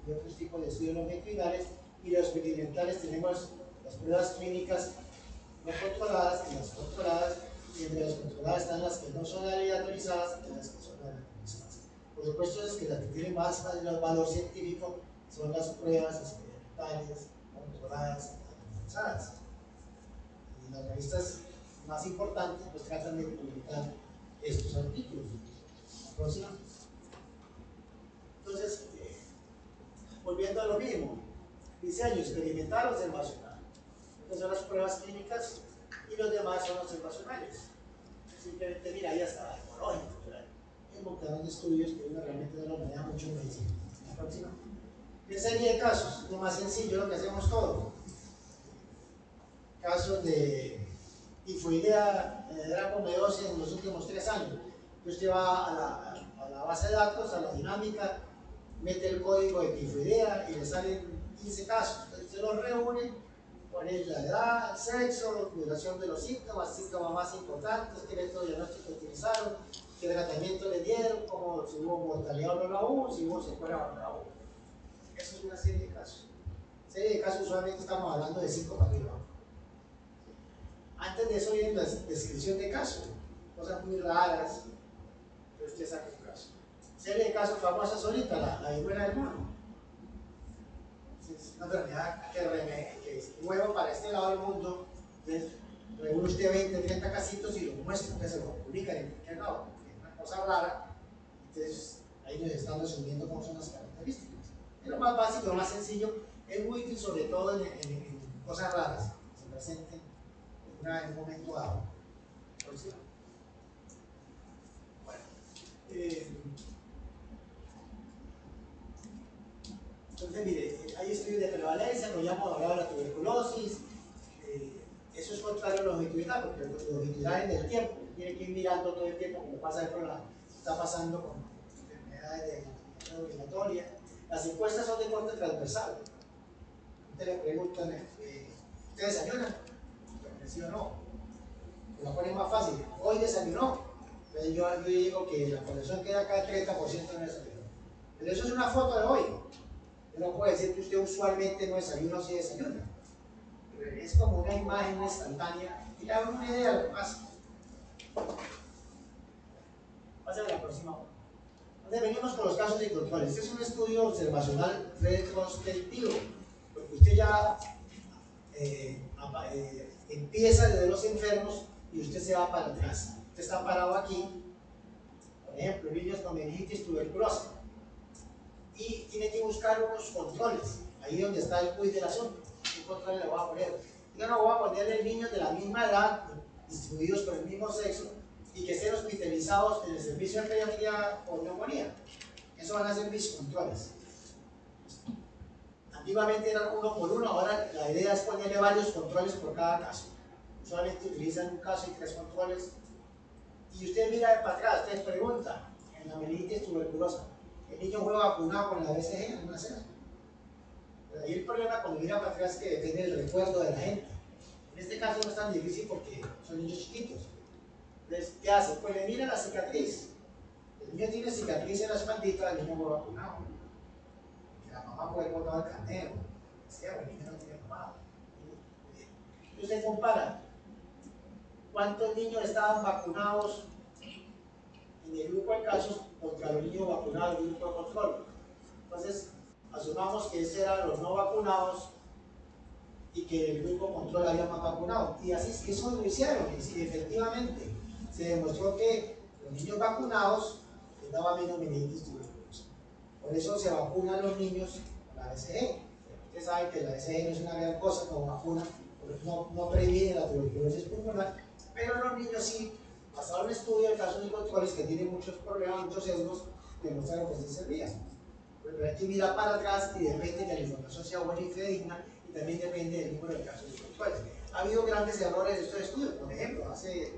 y otros tipos de estudios longitudinales, y los experimentales tenemos las pruebas clínicas no controladas y las controladas, y entre las controladas están las que no son aleatorizadas y las que son aleatorizadas. Por supuesto es que las que tienen más valor científico son las pruebas experimentales, controladas y aleatorizadas. Y las revistas más importantes pues tratan de publicar estos artículos. Próxima. Entonces, volviendo a lo mismo, diseño experimental o observacional. Estas son las pruebas clínicas y los demás son observacionales. Simplemente, mira, ahí está ecológico, hay un montón de estudios que uno realmente no lo maneja mucho en medicina. La próxima. ¿Qué serie de casos? Lo más sencillo, lo que hacemos todos. Casos de tifoidea, draconidosis en los últimos 3 años. Usted va a la base de datos, a la dinámica, mete el código de tifoidea y le salen 15 casos. Entonces se los reúne, pone la edad, el sexo, duración de los síntomas más importantes, qué método diagnóstico utilizaron, qué tratamiento le dieron, cómo, si hubo mortalidad o no la hubo, si hubo secuela o no la hubo. Eso es una serie de casos. Serie de casos usualmente estamos hablando de 5 para arriba. Antes de eso viene la descripción de casos, cosas muy raras, que usted saca un caso. Serie de casos famosas ahorita, la viruela del mono. Es una enfermedad que es nueva para este lado del mundo. Entonces, reúne usted 20, 30 casitos y lo muestra, que se lo publican en cualquier lado. Es una cosa rara. Entonces, ahí nos están resumiendo cómo son las características. Es lo más básico, lo más sencillo. Es muy útil, sobre todo en cosas raras que se presenten en un momento dado. Bueno, entonces, mire, hay estudios de prevalencia, lo llamamos hablado de la tuberculosis, eso es contrario a lo longitudinal, mirar en el tiempo, tiene que ir mirando todo el tiempo como pasa está pasando con enfermedades de respiratoria. Las encuestas son de corte transversal. Usted le preguntan, ¿usted desayuna? ¿Sí o no? Lo pone más fácil, hoy desayunó. Entonces yo digo que la población queda acá 30% no desayunó. Pero eso es una foto de hoy. Yo no puedo decir que usted usualmente no desayuna o sí desayuna. Es como una imagen instantánea y le da una idea de lo que pasa. Pasa a la próxima. Entonces venimos con los casos de control. Este es un estudio observacional retrospectivo, porque usted ya empieza desde los enfermos y usted se va para atrás. Usted está parado aquí, por ejemplo, niños con meningitis tuberculosa, y tiene que buscar unos controles, ahí donde está el quiz del asunto. ¿Qué control le voy a poner? Yo no voy a ponerle niños de la misma edad, distribuidos por el mismo sexo, y que estén hospitalizados en el servicio de pediatría por neumonía. Eso van a ser mis controles. Antiguamente eran uno por uno, ahora la idea es ponerle varios controles por cada caso. Usualmente utilizan un caso y 3 controles. Y usted mira para atrás, usted pregunta, en la meningitis tuberculosa, ¿el niño fue vacunado con la BCG en una cena? Pero ahí el problema cuando mira para atrás es que depende del recuerdo de la gente. En este caso no es tan difícil porque son niños chiquitos. Entonces, ¿qué hace? Pues le mira la cicatriz. El niño tiene cicatriz en la espaldita, el niño fue vacunado. La mamá puede botar el carnero, el niño no tiene mamá. Usted compara cuántos niños estaban vacunados en el grupo de casos contra los niños vacunados en el grupo de control. Entonces, asumamos que esos eran los no vacunados y que el grupo control había más vacunados. Y así eso lo hicieron, y efectivamente se demostró que los niños vacunados les daba menos meningitis tuberculosa. Por eso se vacunan los niños con la BCG. Ustedes saben que la BCG no es una gran cosa como vacuna, porque no previene la tuberculosis pulmonar, pero los niños sí, basado en estudio de casos de controles que tienen muchos problemas, muchos sesgos, demostraron que sí servía. Pero hay que mirar para atrás y depende que la información sea buena y fidedigna, y también depende del número de casos de controles. Ha habido grandes errores en estos estudios. Por ejemplo, hace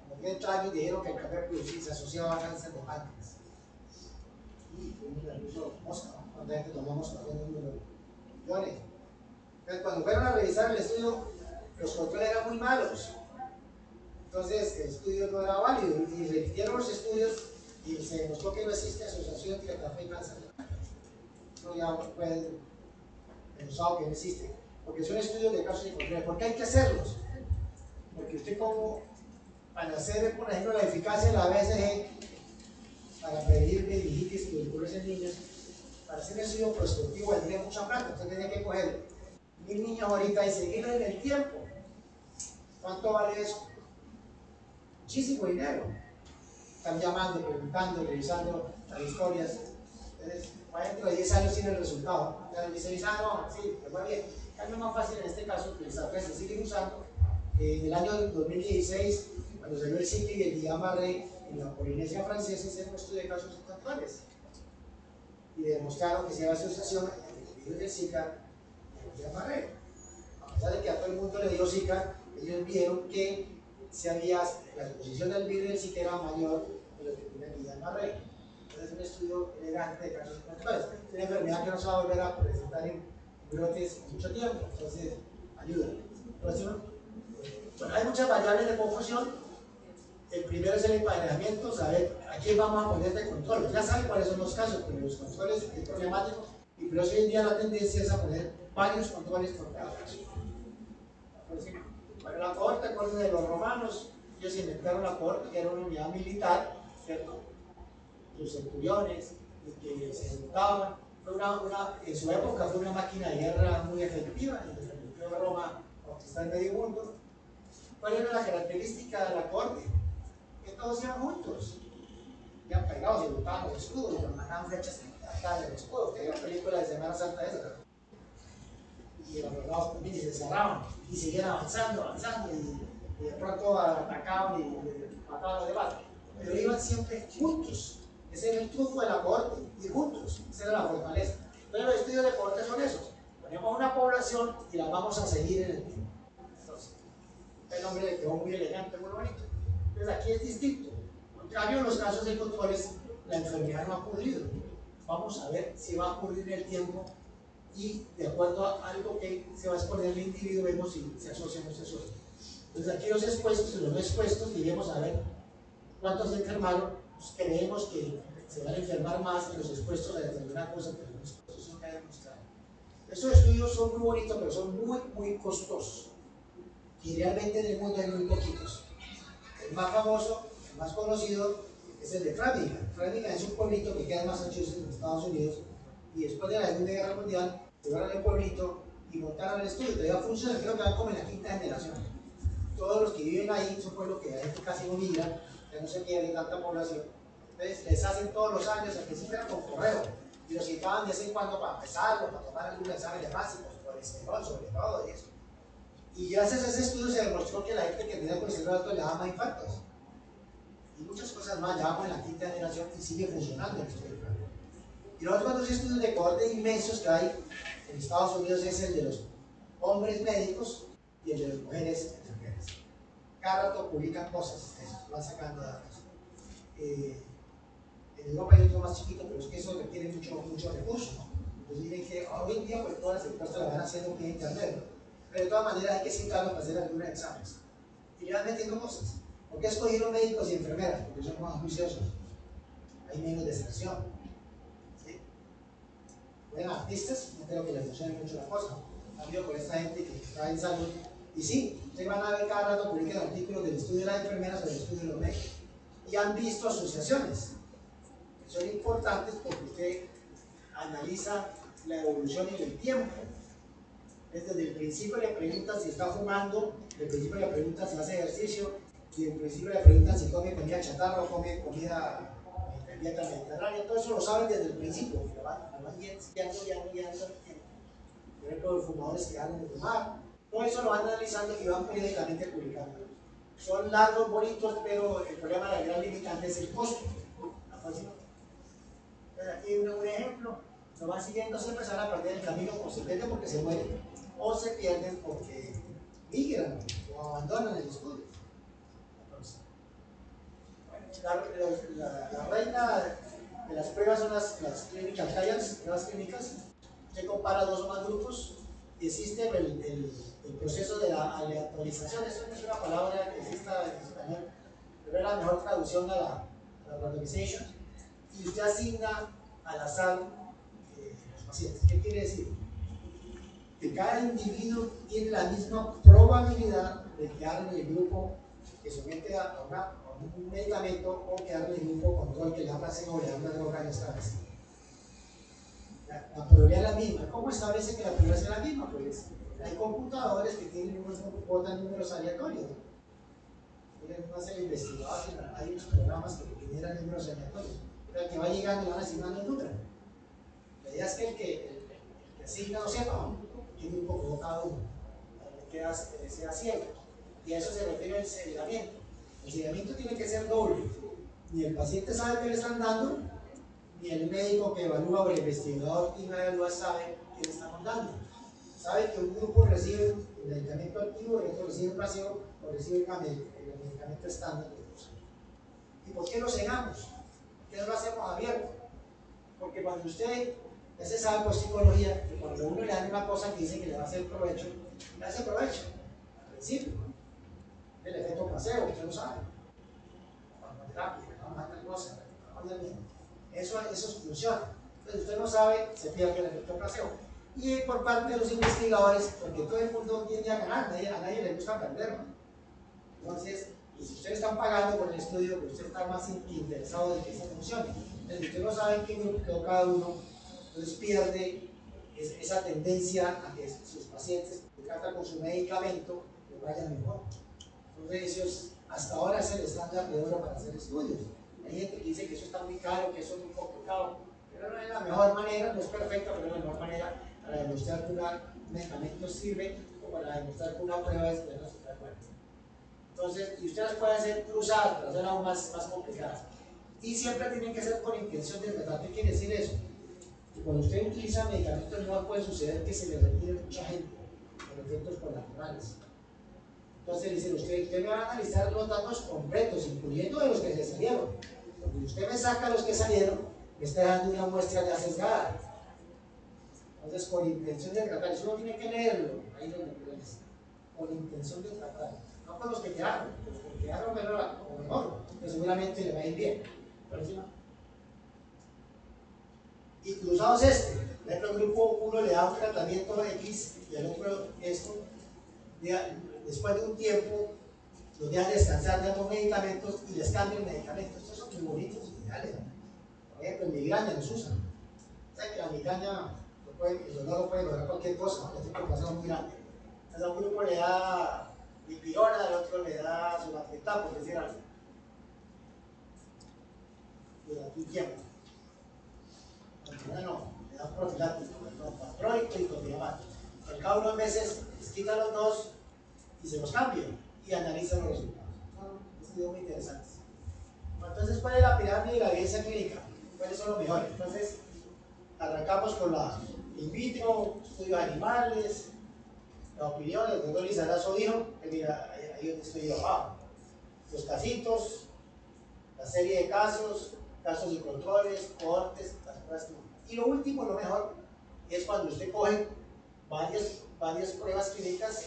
como 30 años dijeron que el café producido se asociaba a cáncer de páncreas. Y fue un nervioso mosca, ¿no? Cuando gente tomamos café en número millones. Entonces, cuando fueron a revisar el estudio, los controles eran muy malos. Entonces, el estudio no era válido y repitieron los estudios y se demostró que no existe asociación entre café y cáncer de páncreas. Eso ya fue demostrado que no existe, porque son estudios de casos de control. ¿Por qué hay que hacerlos? Porque usted como para hacer, por ejemplo, la eficacia de la BCG para prevenir meningitis y tuberculosis en niños, para hacer el estudio prospectivo tiene mucha plata. Usted tiene que coger 1000 niños ahorita y seguirlos en el tiempo. ¿Cuánto vale eso? Muchísimo dinero. Están llamando, preguntando, revisando las historias. Entonces, dentro de 10 años tiene el resultado. Entonces dice, no, sí, pues va bien. Es más fácil en este caso utilizar, pues se siguen usando. En el año 2016, cuando salió el CIPI y el Guillain-Barré en la Polinesia francesa, hicieron un estudio de casos controles y demostraron que se había asociación entre el virus del Zika y el Guillain-Barré. A pesar de que a todo el mundo le dio Zika, ellos vieron que la exposición del virus del Zika era mayor que lo que tiene el Guillain-Barré. Entonces es un estudio elegante de casos controles. Es una enfermedad que no se va a volver a presentar en brotes mucho tiempo, entonces ayuda. Próximo. Bueno, hay muchas variables de confusión. El primero es el emparejamiento, saber a quién vamos a poner de control. Ya saben cuáles son los casos, pero los controles es problemático y por eso hoy en día la tendencia es a poner varios controles por cada caso. Bueno, la cohorte, acuérdense de los romanos, ellos inventaron la cohorte, que era una unidad militar, ¿cierto? Los centuriones, y que se ejecutaban. En su época fue una máquina de guerra muy efectiva, y se convirtió en Roma conquistar medio mundo. ¿Cuál era la característica de la cohorte? Que todos iban juntos, iban pegados y botaban los escudos, y mandaban flechas atrás del escudo. Usted vio películas de Semana Santa esa, y los soldados también se cerraban y seguían avanzando, y de pronto atacaban y mataban a los demás. Pero iban siempre juntos. Ese era el truco de la cohorte, ir juntos, esa era la fortaleza. Entonces los estudios de cohorte son esos. Ponemos una población y la vamos a seguir en el tiempo. Entonces, El nombre le quedó muy elegante, muy bonito. Entonces aquí es distinto. En cambio, en los casos de controles, la enfermedad no ha ocurrido. Vamos a ver si va a ocurrir en el tiempo y de acuerdo a algo que se va a exponer el individuo, vemos si se asocia o no se asocia. Entonces aquí los expuestos y los no expuestos, iremos a ver cuántos se enfermaron. Pues creemos que se van a enfermar más en los expuestos a determinada cosa que los expuestos son que hay demostrado. Estos estudios son muy bonitos, pero son muy costosos. Y realmente en el mundo hay muy poquitos. El más famoso, el más conocido, es el de Framingham. Framingham es un pueblito que queda en Massachusetts, en Estados Unidos, y después de la Segunda Guerra Mundial, llegaron al pueblito y montaron el estudio. Todavía funciona, creo que van como en la quinta generación. Todos los que viven ahí son pueblos que la gente casi no migra, ya no se quiere tanta población. Entonces les hacen todos los años, al principio era con correo, y los citaban de vez en cuando para empezarlo, para tomar algunos exámenes básicos, colesterol sobre todo y eso. Y gracias a ese estudio se demostró que la gente que tenía colesterol alto le daba más infartos. Y muchas cosas más, ya vamos en la quinta generación y sigue funcionando el estudio. Y los otros dos estudios de cohorte inmensos que hay en Estados Unidos es el de los hombres médicos y el de las mujeres enfermeras. Cada rato publican cosas, van sacando datos. En Europa hay otro más chiquito, pero es que eso requiere mucho recurso. Entonces miren que hoy en día pues, todas las encuestas las van haciendo por internet, ¿no? Pero de todas maneras hay que citarlos para hacer algunos exámenes. Y le van metiendo cosas. ¿Por qué escogieron médicos y enfermeras? Porque son más juiciosos. Hay menos deserción. ¿Sí? Bueno, artistas, no creo que les funcione mucho la cosa. Cambio con esta gente que está en salud. Y sí, ustedes van a ver cada rato publican artículos del estudio de las enfermeras o del estudio de los médicos. Y han visto asociaciones que son importantes porque usted analiza la evolución en el tiempo. Desde el principio le preguntan si está fumando, desde el principio le preguntan si hace ejercicio, y desde el principio le preguntan si come comida chatarra o come comida dieta mediterránea. Todo eso lo saben desde el principio, lo van guiando. Por ejemplo, los fumadores que dejan de fumar. Todo eso lo van analizando y van periódicamente publicando. Son largos, bonitos, pero el problema de la gran limitante es el costo. Aquí un ejemplo, lo van siguiendo, siempre se van a perder el camino, o se pierden porque se mueren, o se pierden porque migran o abandonan el estudio. Entonces, la reina de las pruebas son las clinical trials, pruebas clínicas. Se compara dos o más grupos y existe el proceso de la aleatorización. Eso no es una palabra que exista en español, pero es la mejor traducción a la randomization. Y usted asigna al azar los pacientes. ¿Qué quiere decir? Que cada individuo tiene la misma probabilidad de quedar en el grupo que somete a un medicamento o quedar en el grupo control que le da placebo o le da una droga establecida. La probabilidad es la misma. ¿Cómo establece que la probabilidad es la misma? Pues hay computadores que tienen botan números aleatorios. No hace el investigador, hay unos programas que generan números aleatorios. El que va llegando y van asignando el número. La idea es que el que asigna no sepa qué grupo jugó cada uno, que sea ciego. Y a eso se refiere el seguimiento. El seguimiento tiene que ser doble. Ni el paciente sabe qué le están dando, ni el médico que evalúa o el investigador que no evalúa sabe qué le están dando. Sabe que un grupo recibe el medicamento activo, el otro recibe el placebo o recibe el medicamento estándar. ¿Y por qué lo cegamos? ¿Por qué no lo hacemos abierto? Porque cuando usted, ya se sabe por psicología, que cuando uno le da una cosa que dice que le va a hacer provecho, le hace provecho, al principio. El efecto placebo, usted lo sabe. Farmacoterapia, eso funciona. Entonces usted no sabe, se pierde el efecto placebo. Y por parte de los investigadores, porque todo el mundo tiende a ganar, a nadie le gusta perder, ¿no? Entonces, y si ustedes están pagando por el estudio, pues usted está más interesado en que eso funcione. Entonces, usted no sabe en qué grupo quedó cada uno, entonces pierde esa tendencia a que sus pacientes que tratan con su medicamento les vayan mejor. Entonces, eso hasta ahora es el estándar de oro para hacer estudios. Hay gente que dice que eso está muy caro, que eso es muy complicado, pero no es la mejor manera, no es perfecta, pero es la mejor manera para demostrar que un medicamento sirve o para demostrar que una prueba es buena. Entonces, y ustedes pueden hacer cruzadas para hacer aún más complicadas. Y siempre tienen que ser con intención de tratar. ¿Qué quiere decir eso? Que cuando usted utiliza medicamentos no puede suceder que se le retire mucha gente por efectos colaterales. Entonces dicen, usted me va a analizar los datos completos, incluyendo de los que se salieron. Cuando usted me saca los que salieron, me está dando una muestra ya sesgada. Entonces, con intención de tratar, eso uno tiene que leerlo, ahí donde pones, con intención de tratar, no con los que quedaron, los que quedaron mejor, que seguramente le va a ir bien. Próxima. Y cruzados este, por ejemplo, el grupo 1 le da un tratamiento X y el otro esto, después de un tiempo los dejan descansar de ambos medicamentos y les cambian medicamentos. Estos son muy bonitos, ideales. Por ejemplo, en migraña los usan. O sea que la migraña el dolor lo puede lograr cualquier cosa, ¿no? Es una preocupación muy grande. Entonces a un grupo le da dipirona, al otro le da sumatriptán, por decir algo. Durante un tiempo. No, le da un profiláctico, patroico y copiamato. En cada uno de meses les quita los dos y se los cambia y analiza los resultados. Son estudios muy interesantes. Bueno, entonces, ¿cuál es la pirámide de la evidencia clínica? ¿Cuáles son los mejores? Entonces, arrancamos con la in vitro, estudios animales, la opinión, el doctor Lizarazo dijo, mira, ahí donde estoy yo abajo, los casitos, la serie de casos y controles, cohortes, las pruebas clínicas. Y lo último, lo mejor, es cuando usted coge varias pruebas clínicas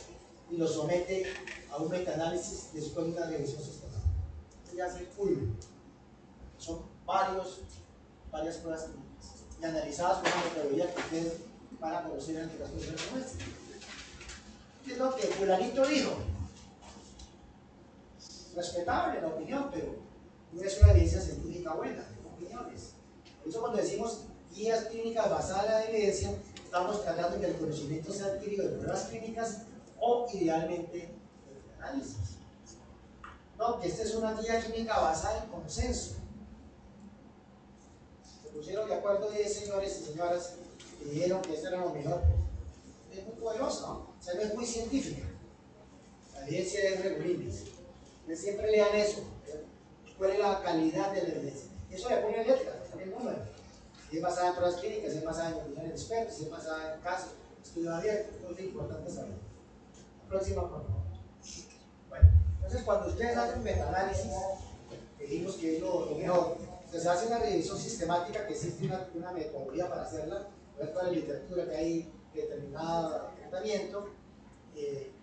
y los somete a un metaanálisis después de una revisión sistemática. Esto ya es el full. Son varias pruebas clínicas y analizadas con una metodología que ustedes van a conocer en el caso de como este. Es lo que fulanito dijo. Respetable la opinión, pero no es una evidencia científica buena, son opiniones. Por eso cuando decimos guías clínicas basadas en la evidencia, estamos tratando que el conocimiento sea adquirido de pruebas clínicas o idealmente de análisis. No, que esta es una guía clínica basada en consenso. Se pusieron de acuerdo 10 señores y señoras y dijeron que esto era lo mejor. Es muy poderosa, ¿no? O sea, no es muy científica. La evidencia es regulinis. Ustedes siempre lean eso. ¿Cuál es la calidad de la evidencia? Eso le pone letras, también números. Si es basada en pruebas clínicas, si es basada en opiniones de expertos, si es basada en casos, estudio abierto, todo es importante saber. La próxima, por favor. Bueno, entonces cuando ustedes hacen metaanálisis, dijimos que es lo mejor. Se hace una revisión sistemática, que existe una metodología para hacerla, ver toda la literatura que hay de determinado tratamiento,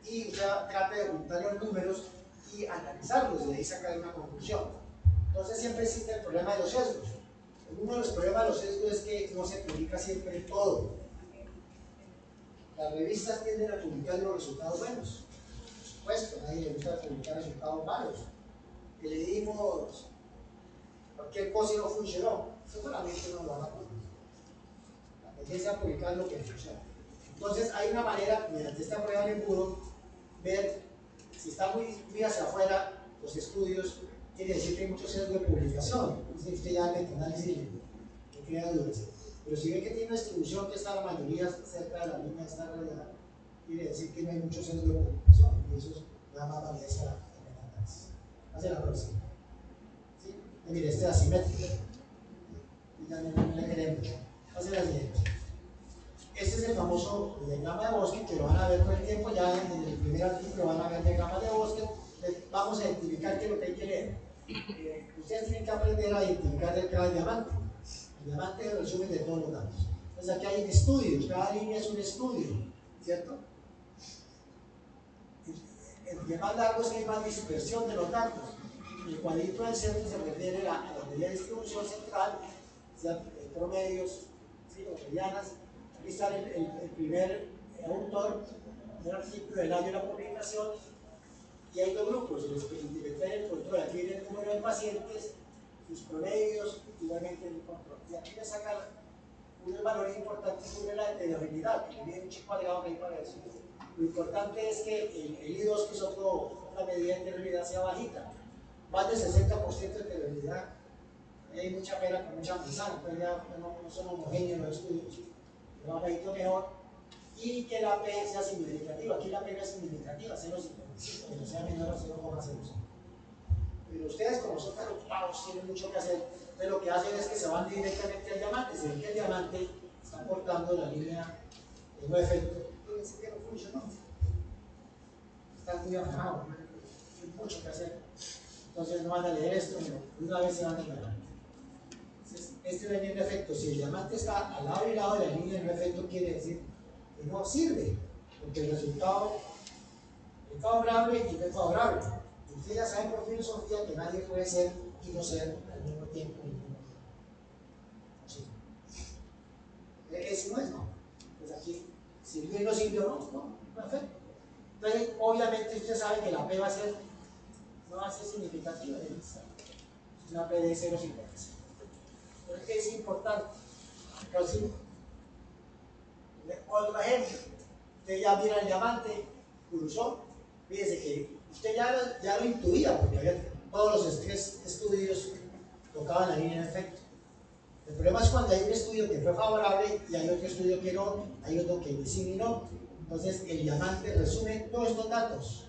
y usted trata de juntar los números y analizarlos y de ahí sacar una conclusión. Entonces siempre existe el problema de los sesgos. Uno de los problemas de los sesgos es que no se publica siempre todo. Las revistas tienden a publicar los resultados buenos. Por supuesto, a nadie le gusta publicar resultados malos. Que le dimos cualquier cosa y no funcionó. Seguramente no lo van a publicar. La tendencia a publicar lo que funciona. Entonces hay una manera, mediante esta prueba de embudo, ver si está muy hacia afuera los estudios, quiere decir que hay mucho sesgo de publicación. Si usted ya mete análisis no crea dudas. Pero si ve que tiene una distribución que está la mayoría cerca de la línea de esta realidad, quiere decir que no hay mucho sesgo de publicación. Y eso da más validez a la análisis. Hacia la próxima. ¿Sí? Y mire, este es asimétrico. Y ya no le queremos mucho. Hacia la siguiente. Este es el famoso diagrama de Bosque, que lo van a ver todo el tiempo, ya en el primer artículo van a ver diagramas de Bosque. Vamos a identificar qué es lo que hay que leer. Ustedes tienen que aprender a identificar cada diamante. El diamante es el resumen de todos los datos. Entonces aquí hay estudios, cada línea es un estudio, ¿cierto? El que más largo es que hay más dispersión de los datos. El cuadrito del centro se refiere a la medida de distribución central, sea promedios, ¿sí? O medianas. Aquí está el primer autor del artículo, el año de la publicación, y hay dos grupos, el director y el control. Aquí viene el número de pacientes, sus promedios, igualmente el control. Y aquí le sacan unos valores importantes sobre la heterogeneidad, que viene un chip cuadrado ahí para eso. Lo importante es que el I2, que es otra medida de heterogeneidad, sea bajita. Más del 60% de heterogeneidad. Hay mucha pera con mucha manzana, pues ya no son homogéneos los estudios. Pero bajito mejor. Y que la P sea significativa. Aquí la P no es significativa, 0,55, que no sea menor a 0,05. Pero ustedes, como son tan ocupados, tienen mucho que hacer. Entonces lo que hacen es que se van directamente al diamante. Se ven que el diamante está aportando la línea de no efecto. Fíjense que no funcionó. están muy afanados, hay mucho que hacer. Entonces no van a leer esto, una vez se van a engañar. Entonces, este no tiene efecto. Si el diamante está al lado y lado de la línea de no efecto, quiere decir que no sirve, porque el resultado es favorable y no es favorable. Ustedes ya saben por filosofía que nadie puede ser y no ser al mismo tiempo. Sí. Eso no es, no. Pues aquí, sirvió y no sirvió, no, perfecto. Entonces, obviamente, usted sabe que la P va a ser, no va a ser significativa, es una P de 0,50. Entonces, es importante. Entonces, otro ejemplo, usted ya mira el diamante, cruzó, fíjese que usted ya lo intuía, porque todos los tres estudios tocaban la línea de efecto. El problema es cuando hay un estudio que fue favorable y hay otro estudio que no, hay otro que discriminó. Entonces el diamante resume todos estos datos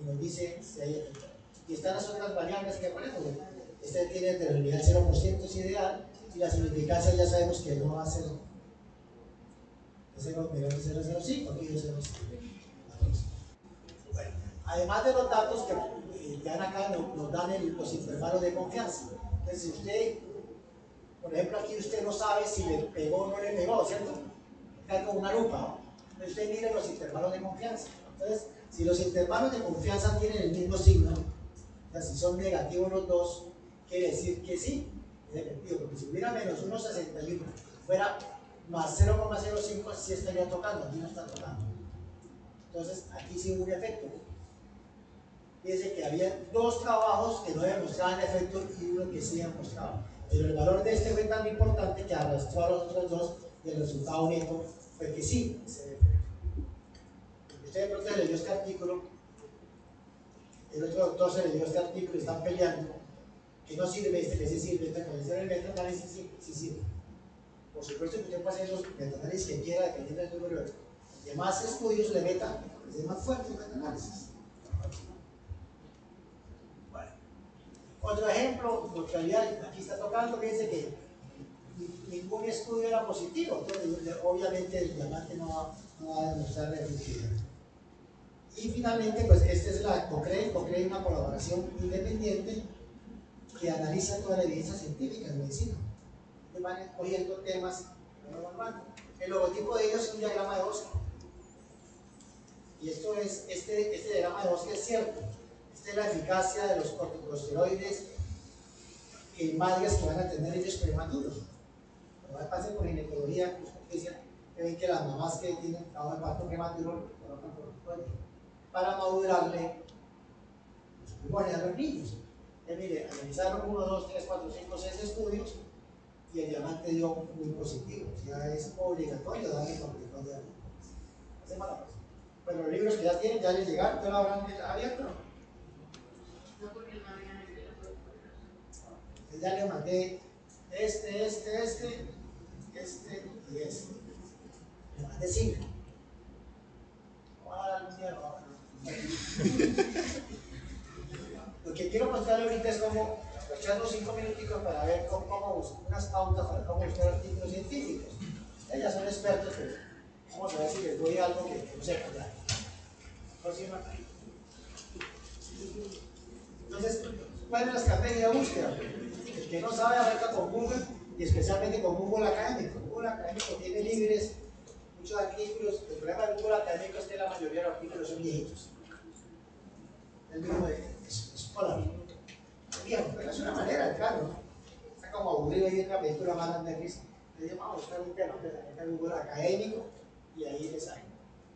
y nos dice si hay efecto. Y están las otras variables que ponemos. Este tiene heterogeneidad 0%, es ideal, y la significancia ya sabemos que no va a ser 0,005, aquí es 0,05. Bueno, además de los datos que dan acá, nos dan los intervalos de confianza. Entonces, si usted, por ejemplo, aquí usted no sabe si le pegó o no le pegó, ¿cierto? Está con una lupa, ¿no? Entonces, usted mire los intervalos de confianza. Entonces, si los intervalos de confianza tienen el mismo signo, o sea, si son negativos los dos, quiere decir que sí, es efectivo, porque si hubiera menos 1,61 fuera más 0,05, sí estaría tocando, aquí no está tocando. Entonces, aquí sí hubo un efecto. Fíjense que había dos trabajos que no demostraban efecto y uno que sí demostraba. Pero el valor de este fue tan importante que arrastró a los otros dos y el resultado neto fue que sí, ese efecto. Usted de pronto leyó este artículo, el otro doctor se leyó este artículo y están peleando, que no sirve este, que sí sirve, entonces hacer el metaanálisis sí sirve. Por supuesto que usted puede hacer los metaanálisis que quiera, dependiendo del número de más estudios le meta, es más fuerte el metaanálisis. Bueno. Otro ejemplo, neutralidad, aquí está tocando, fíjense que ningún estudio era positivo, entonces obviamente el diamante no va a demostrar efectividad. Y finalmente, pues esta es la Cochrane. Cochrane es una colaboración independiente que analiza toda la evidencia científica en medicina. Ellos van escogiendo temas que no normal. El logotipo de ellos es un diagrama de Bosque. Y esto es, este diagrama de Bosque es cierto. Esta es la eficacia de los corticosteroides en madres que van a tener ellos prematuros. Cuando pasen por ginecología, justicia, ven que las mamás que tienen trabajo de parto prematuro colocan corticoides para madurarle los pulmones a los niños. Mire, analizaron 1, 2, 3, 4, 5, 6 estudios y el diamante dio muy positivo. Ya es obligatorio darle corticoides. Hacemos la cosa. Bueno, los libros que ya tienen, ya les llegaron, ya lo habrán abierto. No, porque no había gente que lo puede poner. Ya les mandé este y este. Le mandé 5. Voy a dar un miedo. Lo que quiero mostrarle ahorita es cómo echarnos 5 minutitos para ver cómo buscar unas pautas para cómo buscar artículos científicos. Ellas son expertos, pero vamos a ver si les doy algo que no sepan ya. Próxima. Entonces, ¿cuál es la estrategia de búsqueda? El que no sabe arranca con Google y especialmente con Google Académico. Google Académico tiene libres, muchos artículos. El problema de Google Académico es que la mayoría de los artículos son viejitos. El mismo es escolar. Es viejo, pero es una manera de claro, ¿no? Está como aburrido ahí en la película más de risa. Le digo, vamos a buscar un tema, que la Google Académico y ahí les sale.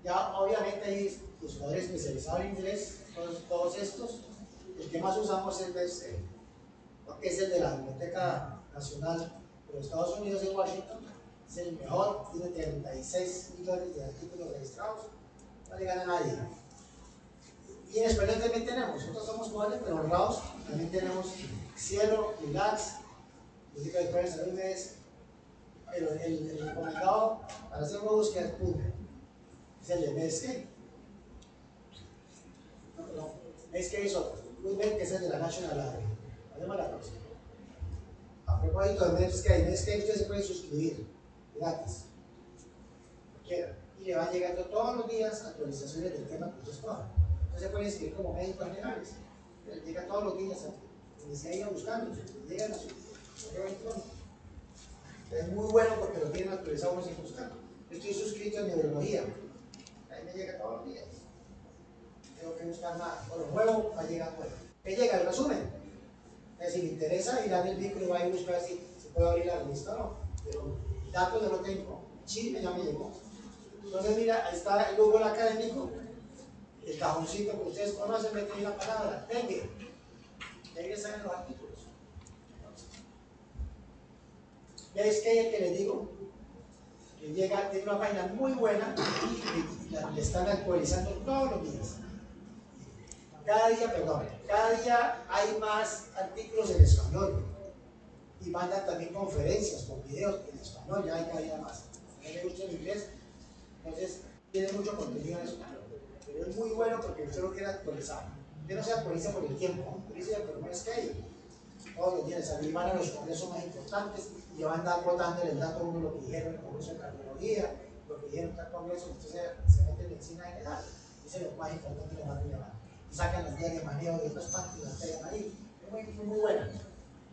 Ya obviamente hay buscadores especializados en inglés, todos estos. El que más usamos es el porque es el de la Biblioteca Nacional de los Estados Unidos en Washington. Es el mejor, tiene 36 millones de artículos registrados, no le gana a nadie. Y en español también tenemos, nosotros somos jóvenes pero honrados, también tenemos Cielo, Relax, música de Pérez Salúmedes, pero el recomendado para hacer una búsqueda es PubMed, es el de Medscape. No, perdón, Medscape es otro, PubMed que es el de la National Library. Hacemos la próxima. A propósito de Medscape usted se puede suscribir gratis, cualquiera, y le van llegando todos los días actualizaciones del tema que usted escoja. Entonces se pueden inscribir como médicos generales. Él llega todos los días a decía ir a buscarlos, llegan a su correo electrónico. Es muy bueno porque lo tienen actualizado uno sin buscar. Estoy suscrito en neurología, ahí me llega todos los días. Tengo que buscar más, por lo nuevo va llegando ahí. Me llega el resumen. Si me interesa ir a ver el vínculo, va a ir a buscar si puedo abrir la revista o no. Pero datos yo lo tengo, chisme ya me llegó. Entonces, mira, ahí está el Google académico, el cajoncito que ustedes conocen, meten ahí la palabra, dengue. Y ahí salen los artículos. ¿Veis que les digo? Que llega, tiene una página muy buena y le están actualizando todos los días. Cada día hay más artículos en español y mandan también conferencias con videos en español, ya hay cada día más. A mí me gusta el inglés, entonces tiene mucho contenido en español. Pero es muy bueno porque usted lo quiere actualizar. Usted no se actualiza por el tiempo, actualiza, pero no es que hay. Todos los días ahí van a los congresos más importantes y van votando el dato uno lo que dijeron en el congreso de cardiología, lo que dijeron en el congreso, entonces se mete en medicina general, dice lo más importante lo más relevante. Y sacan las guías de manejo de otras partes y las pegan ahí. Es muy buena.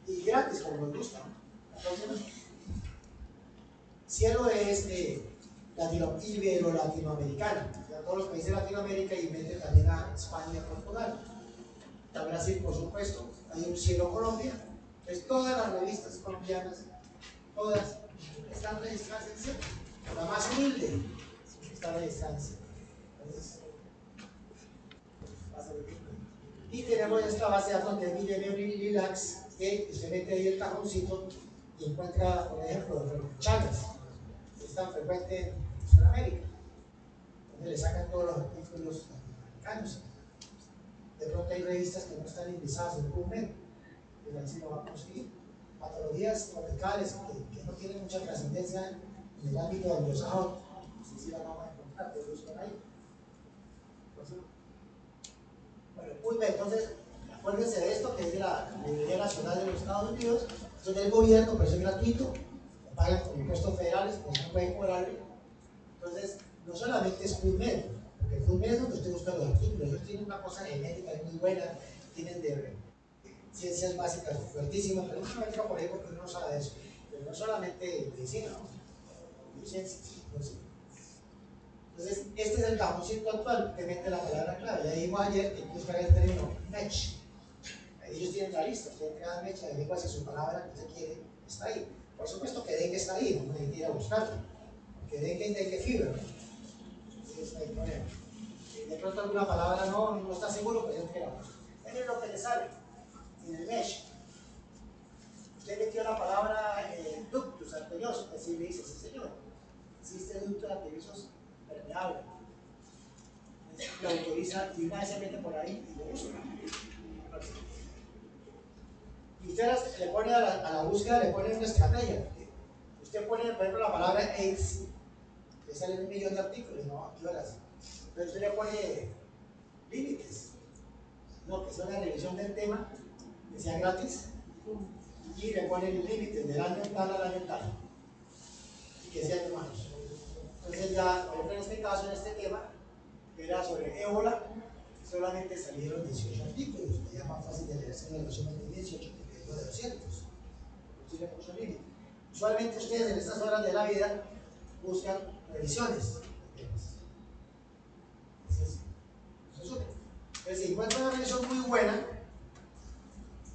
Y gratis, como nos gusta. Entonces, cielo es ibero-latinoamericano, a todos los países de Latinoamérica y mete también a España y Portugal. A Brasil, por supuesto, hay un Cielo Colombia, entonces todas las revistas colombianas, todas están registradas en Cielo. La más humilde está registrada en Cielo. Entonces, y tenemos esta base de datos de Milenio Relax, que usted mete ahí el cajoncito y encuentra, por ejemplo, Chávez, que es tan frecuente en Sudamérica, donde le sacan todos los artículos latinoamericanos. De pronto hay revistas que no están indizadas en PubMed, pero así lo va a conseguir. Patologías tropicales que no tienen mucha trascendencia en el ámbito del biosahón, si la vamos a encontrar, pero buscan ahí. Bueno, PubMed, entonces, acuérdense de esto, que es de la Librería Nacional de los Estados Unidos, eso es del gobierno, pero es gratuito, lo pagan con impuestos federales, pues no pueden cobrarle. Entonces, no solamente es PubMed, porque PubMed es donde usted busca los artículos, ellos tienen una cosa genética muy buena, tienen de ciencias básicas fuertísimas, pero uno no entra por ahí porque uno no sabe de eso. Pero no solamente medicina, ¿no? Ciencias, no sé. Entonces, este es el cajoncito actual que mete la palabra clave. Ya dijimos ayer que hay que buscar el término match. Ellos tienen la lista, usted entra a match, averigua si su palabra que usted quiere está ahí. Por supuesto que dengue está ahí, no necesita ir a buscarlo. Porque dengue es dengue fever, ¿no? Entonces no hay problema. De pronto alguna palabra no está seguro, pues entra a buscar. Miren lo que le sale en el mesh. Usted metió la palabra ductus arterioso, así le dice, sí señor. Existe ductus arteriosos permeable. Lo autoriza y una vez se mete por ahí y lo usa. Y usted le pone a la búsqueda, le pone una estrategia. Usted pone, por ejemplo, la palabra AIDS, le salen 1 millón de artículos, ¿no? ¿A qué horas? Entonces usted le pone límites, no, que sea una revisión del tema, que sea gratis, y le pone el límite del año tal al año tal, y que sea de manos. Entonces ya, por ejemplo, en este caso, en este tema, que era sobre ébola, solamente salieron 18 artículos, que ya más fácil de leerse en el resumen de 18 que es de 200. Entonces le puso límite. Usualmente ustedes en estas horas de la vida buscan revisiones de temas. Entonces, si encuentra una revisión muy buena,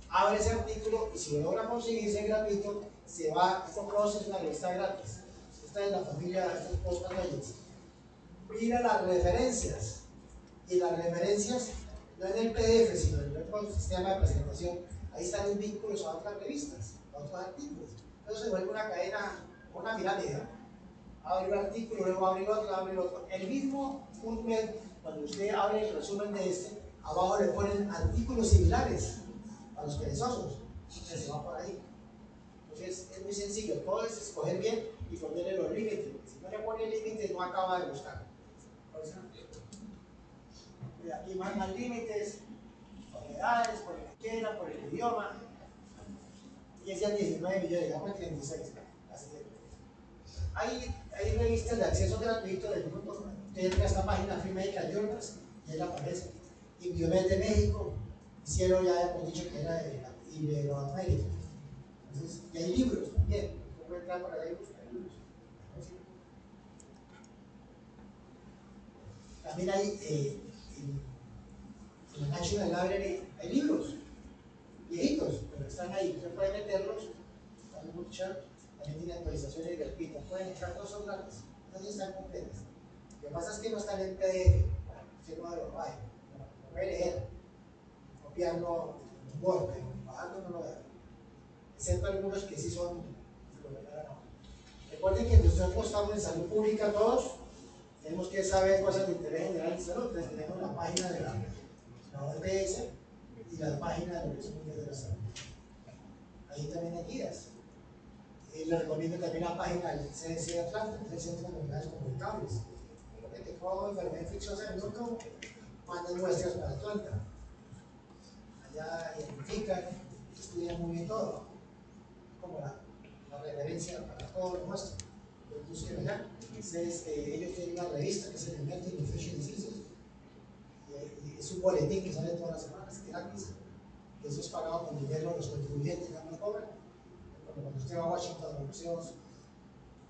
abre ese artículo y si lo logra conseguirse gratuito, se va. Esto Cross es una revista gratis. Esta es la familia, estos Post Panels. Mira las referencias. Y las referencias no en el PDF, sino en el sistema de presentación. Ahí están los vínculos a otras revistas, a otros artículos. Entonces se vuelve una cadena, una pirámide. Abre un artículo, luego abre el otro, abre el otro. El mismo PubMed, cuando usted abre el resumen de este, abajo le ponen artículos similares a los perezosos. Entonces se va por ahí. Entonces es muy sencillo, todo es escoger bien y ponerle los límites. Si no le pone límites, no acaba de buscar. Y aquí mandan límites, por edades, por el que quiera, por el idioma. Y decían 19 millones, ya por 36. Así que hay revistas de acceso gratuito del mundo. Usted entra a esta página Free Medical Journals y ahí le aparece. Biomed de México, hicieron, ya hemos dicho que era de Iberoamérica. Entonces, y hay libros también, uno puede entrar por ahí y buscar libros. También hay en la National Library hay libros viejitos, pero están ahí, usted puede meterlos, están muchas, también tiene actualizaciones gratuitas, pueden entrar, no son grandes, no están completas. Lo que pasa es que no están en PDF, usted no lo va a puede leer, copiarlo en Word, pero bajarlo no lo da, excepto algunos que sí son. Recuerden que nosotros estamos en salud pública todos, tenemos que saber cosas de interés general de salud, entonces tenemos la página de la OPS y la página de los Mundial de la Salud. Ahí también hay guías. Les recomiendo también la página del CDC de Atlanta, que es el Centro de Enfermedades Comunicables. Porque toda enfermedad infecciosa del mundo mandan muestras para Atlanta. Allá identifican, estudian muy bien todo, como la referencia para todo lo nuestro. Busquen allá. Entonces, ellos tienen una revista que se llama American Infectious Diseases. Y es un boletín que sale todas las semanas, gratis. Eso es pagado con dinero de los contribuyentes, no me cobran. Cuando usted va a Washington, a los museos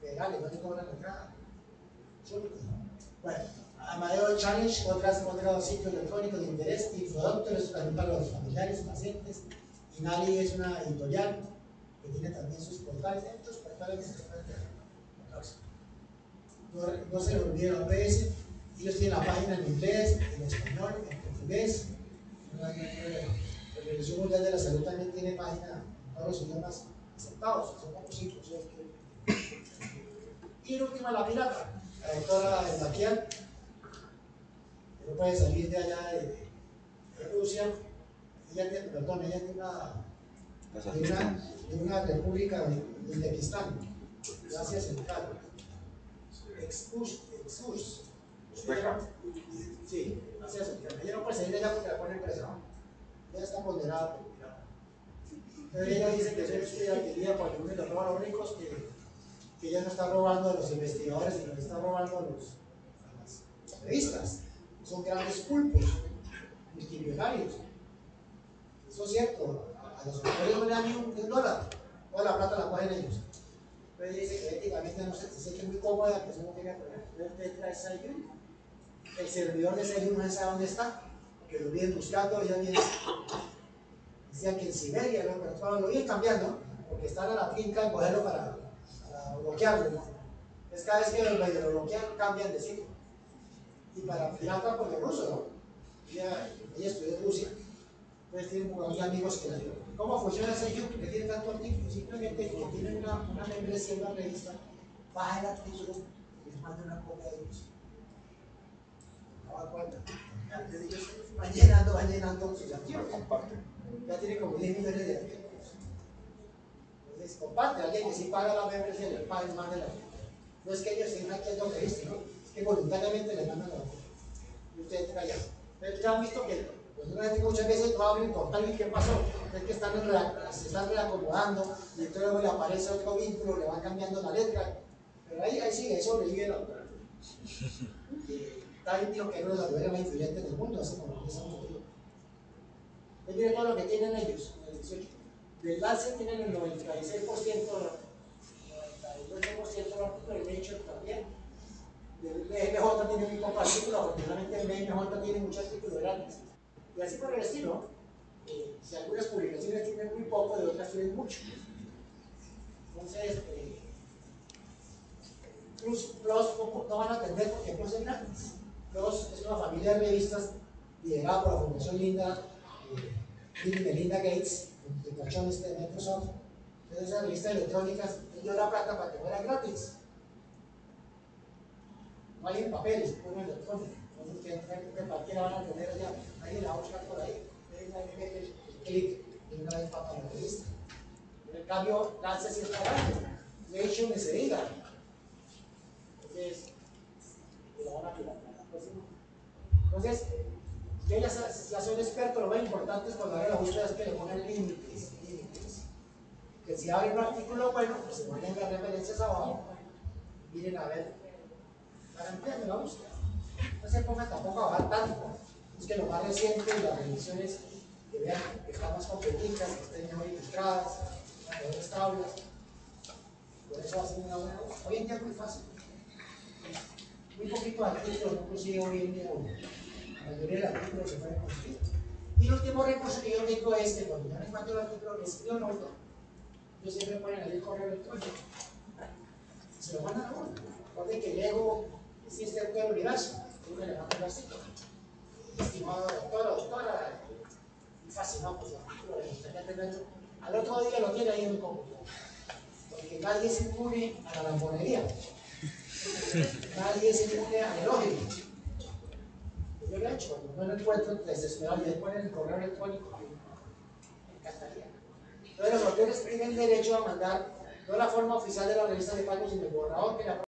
federales, no te cobran entrada. Bueno, Amadeo Challenge, otro sitio electrónico de interés, Infodoctores también para los familiares, pacientes. Inali es una editorial que tiene también sus portales, estos portales que se pueden ver. No se le olvide la OPS, ellos tienen la página en inglés, en español, en portugués. No hay problema. La Organización Mundial de la Salud también tiene página en todos los idiomas aceptados, son pocos sitios. Y en última, la pirata, la doctora Baquian, que no puede salir de allá de Rusia. Ella tiene de una república de Uzbekistán, de Asia Central. Sí, Asia Central. Ella no puede salir de allá porque la ponen presa. Ella está ponderada por pirata. Entonces ella dice que eso es piratería porque uno le roba a los ricos, que ella no está robando a los investigadores, sino que está robando a las revistas. Son grandes pulpos, multimillonarios. Eso es cierto, a los autores no le dan ni un dólar, toda la plata la cogen ellos. Entonces dice que éticamente no se siente muy cómoda, que eso no tiene problema. Entonces usted trae Sayun, el servidor de Sayun no sabe dónde está, que lo vienen buscando, ya viene. Decían que en Siberia, ¿no? Pero todo lo vienen cambiando, porque están a la finca en cogerlo para bloquearlo, ¿no? Entonces cada vez que lo bloquean, cambian de sitio. Y para pirata, porque ruso, ¿no? Ella estudió en Rusia. Entonces tienen unos amigos que le digo, ¿cómo funciona ese YouTube? ¿Por qué tiene tanto artículo? Simplemente que tienen una membresía en una revista, baja el artículo y les manda una copia de ellos. No me acuerdo. Ellos van llenando sus archivos. Ya tiene como 10 millones de artículos. Entonces comparte, alguien que sí paga la membresía le paga y manda el artículo. No es que ellos estén aquí en revista, ¿no? Es que voluntariamente le mandan la artículo. Y ustedes están allá. Entonces ya han visto que muchas veces va a abrir un portal y ¿qué pasó? Es que se están reacomodando y entonces luego le aparece otro vínculo, le van cambiando la letra, pero ahí sigue, eso sobrevive la autora. Darwin dijo que era una de las mujeres más influyentes del mundo hace como 10 años. Miren todo lo que tienen ellos en el 18. Del Lancet tienen el 96%, 98% de artículos, de Nature también. Del BMJ tiene muy pocos artículos, afortunadamente el BMJ tiene muchos artículos grandes. Y así por el estilo, si algunas publicaciones tienen muy poco, de otras tienen mucho. Entonces, Plus no van a atender porque Plus es gratis. Plus es una familia de revistas liderada por la Fundación Linda Gates, el cachón de Microsoft. Entonces, esas revistas electrónicas dio la plata para que fuera gratis. No hay en papeles, puro en electrónico. Entonces, que cualquiera van a tener allá. Ahí la va a buscar por ahí. Mete el clic y una vez para la revista. En cambio, Lancet sí está grande. Nation ni se diga. Entonces, la van a pirar. Entonces, yo ya soy experto, lo más importante es cuando haga la búsqueda es que le pongan límites. Que si abren un artículo bueno, pues se ponen las referencias abajo. Miren a ver, garantía de la búsqueda. No se ponga tampoco a bajar tanto. Es que lo más reciente, las revisiones que vean que están más completas, que estén mejor ilustradas, mejores tablas. Por eso hacen una buena. Hoy en día es muy fácil. Muy poquitos artículos no consigue hoy en día uno. La mayoría de los artículos se pueden conseguir. Y el último recurso que yo tengo es que cuando yo no encuentro el artículo que escribo nota, yo siempre ponen ahí el correo electrónico. Se lo mandan a uno. Recuerden que Lego existe en todo el universo. Uno le manda un artículo. Estimado doctor o doctora, y fácil, ¿no? Pues el artículo de internet, al otro día lo tiene ahí en el computador. Porque nadie se inmune a la lamponería. Nadie se inmune al elogio. Yo lo he hecho, cuando no lo encuentro desesperado, y después en el correo electrónico, me encantaría. Entonces los autores tienen derecho a mandar, no la forma oficial de la revista de pagos, sino el borrador que la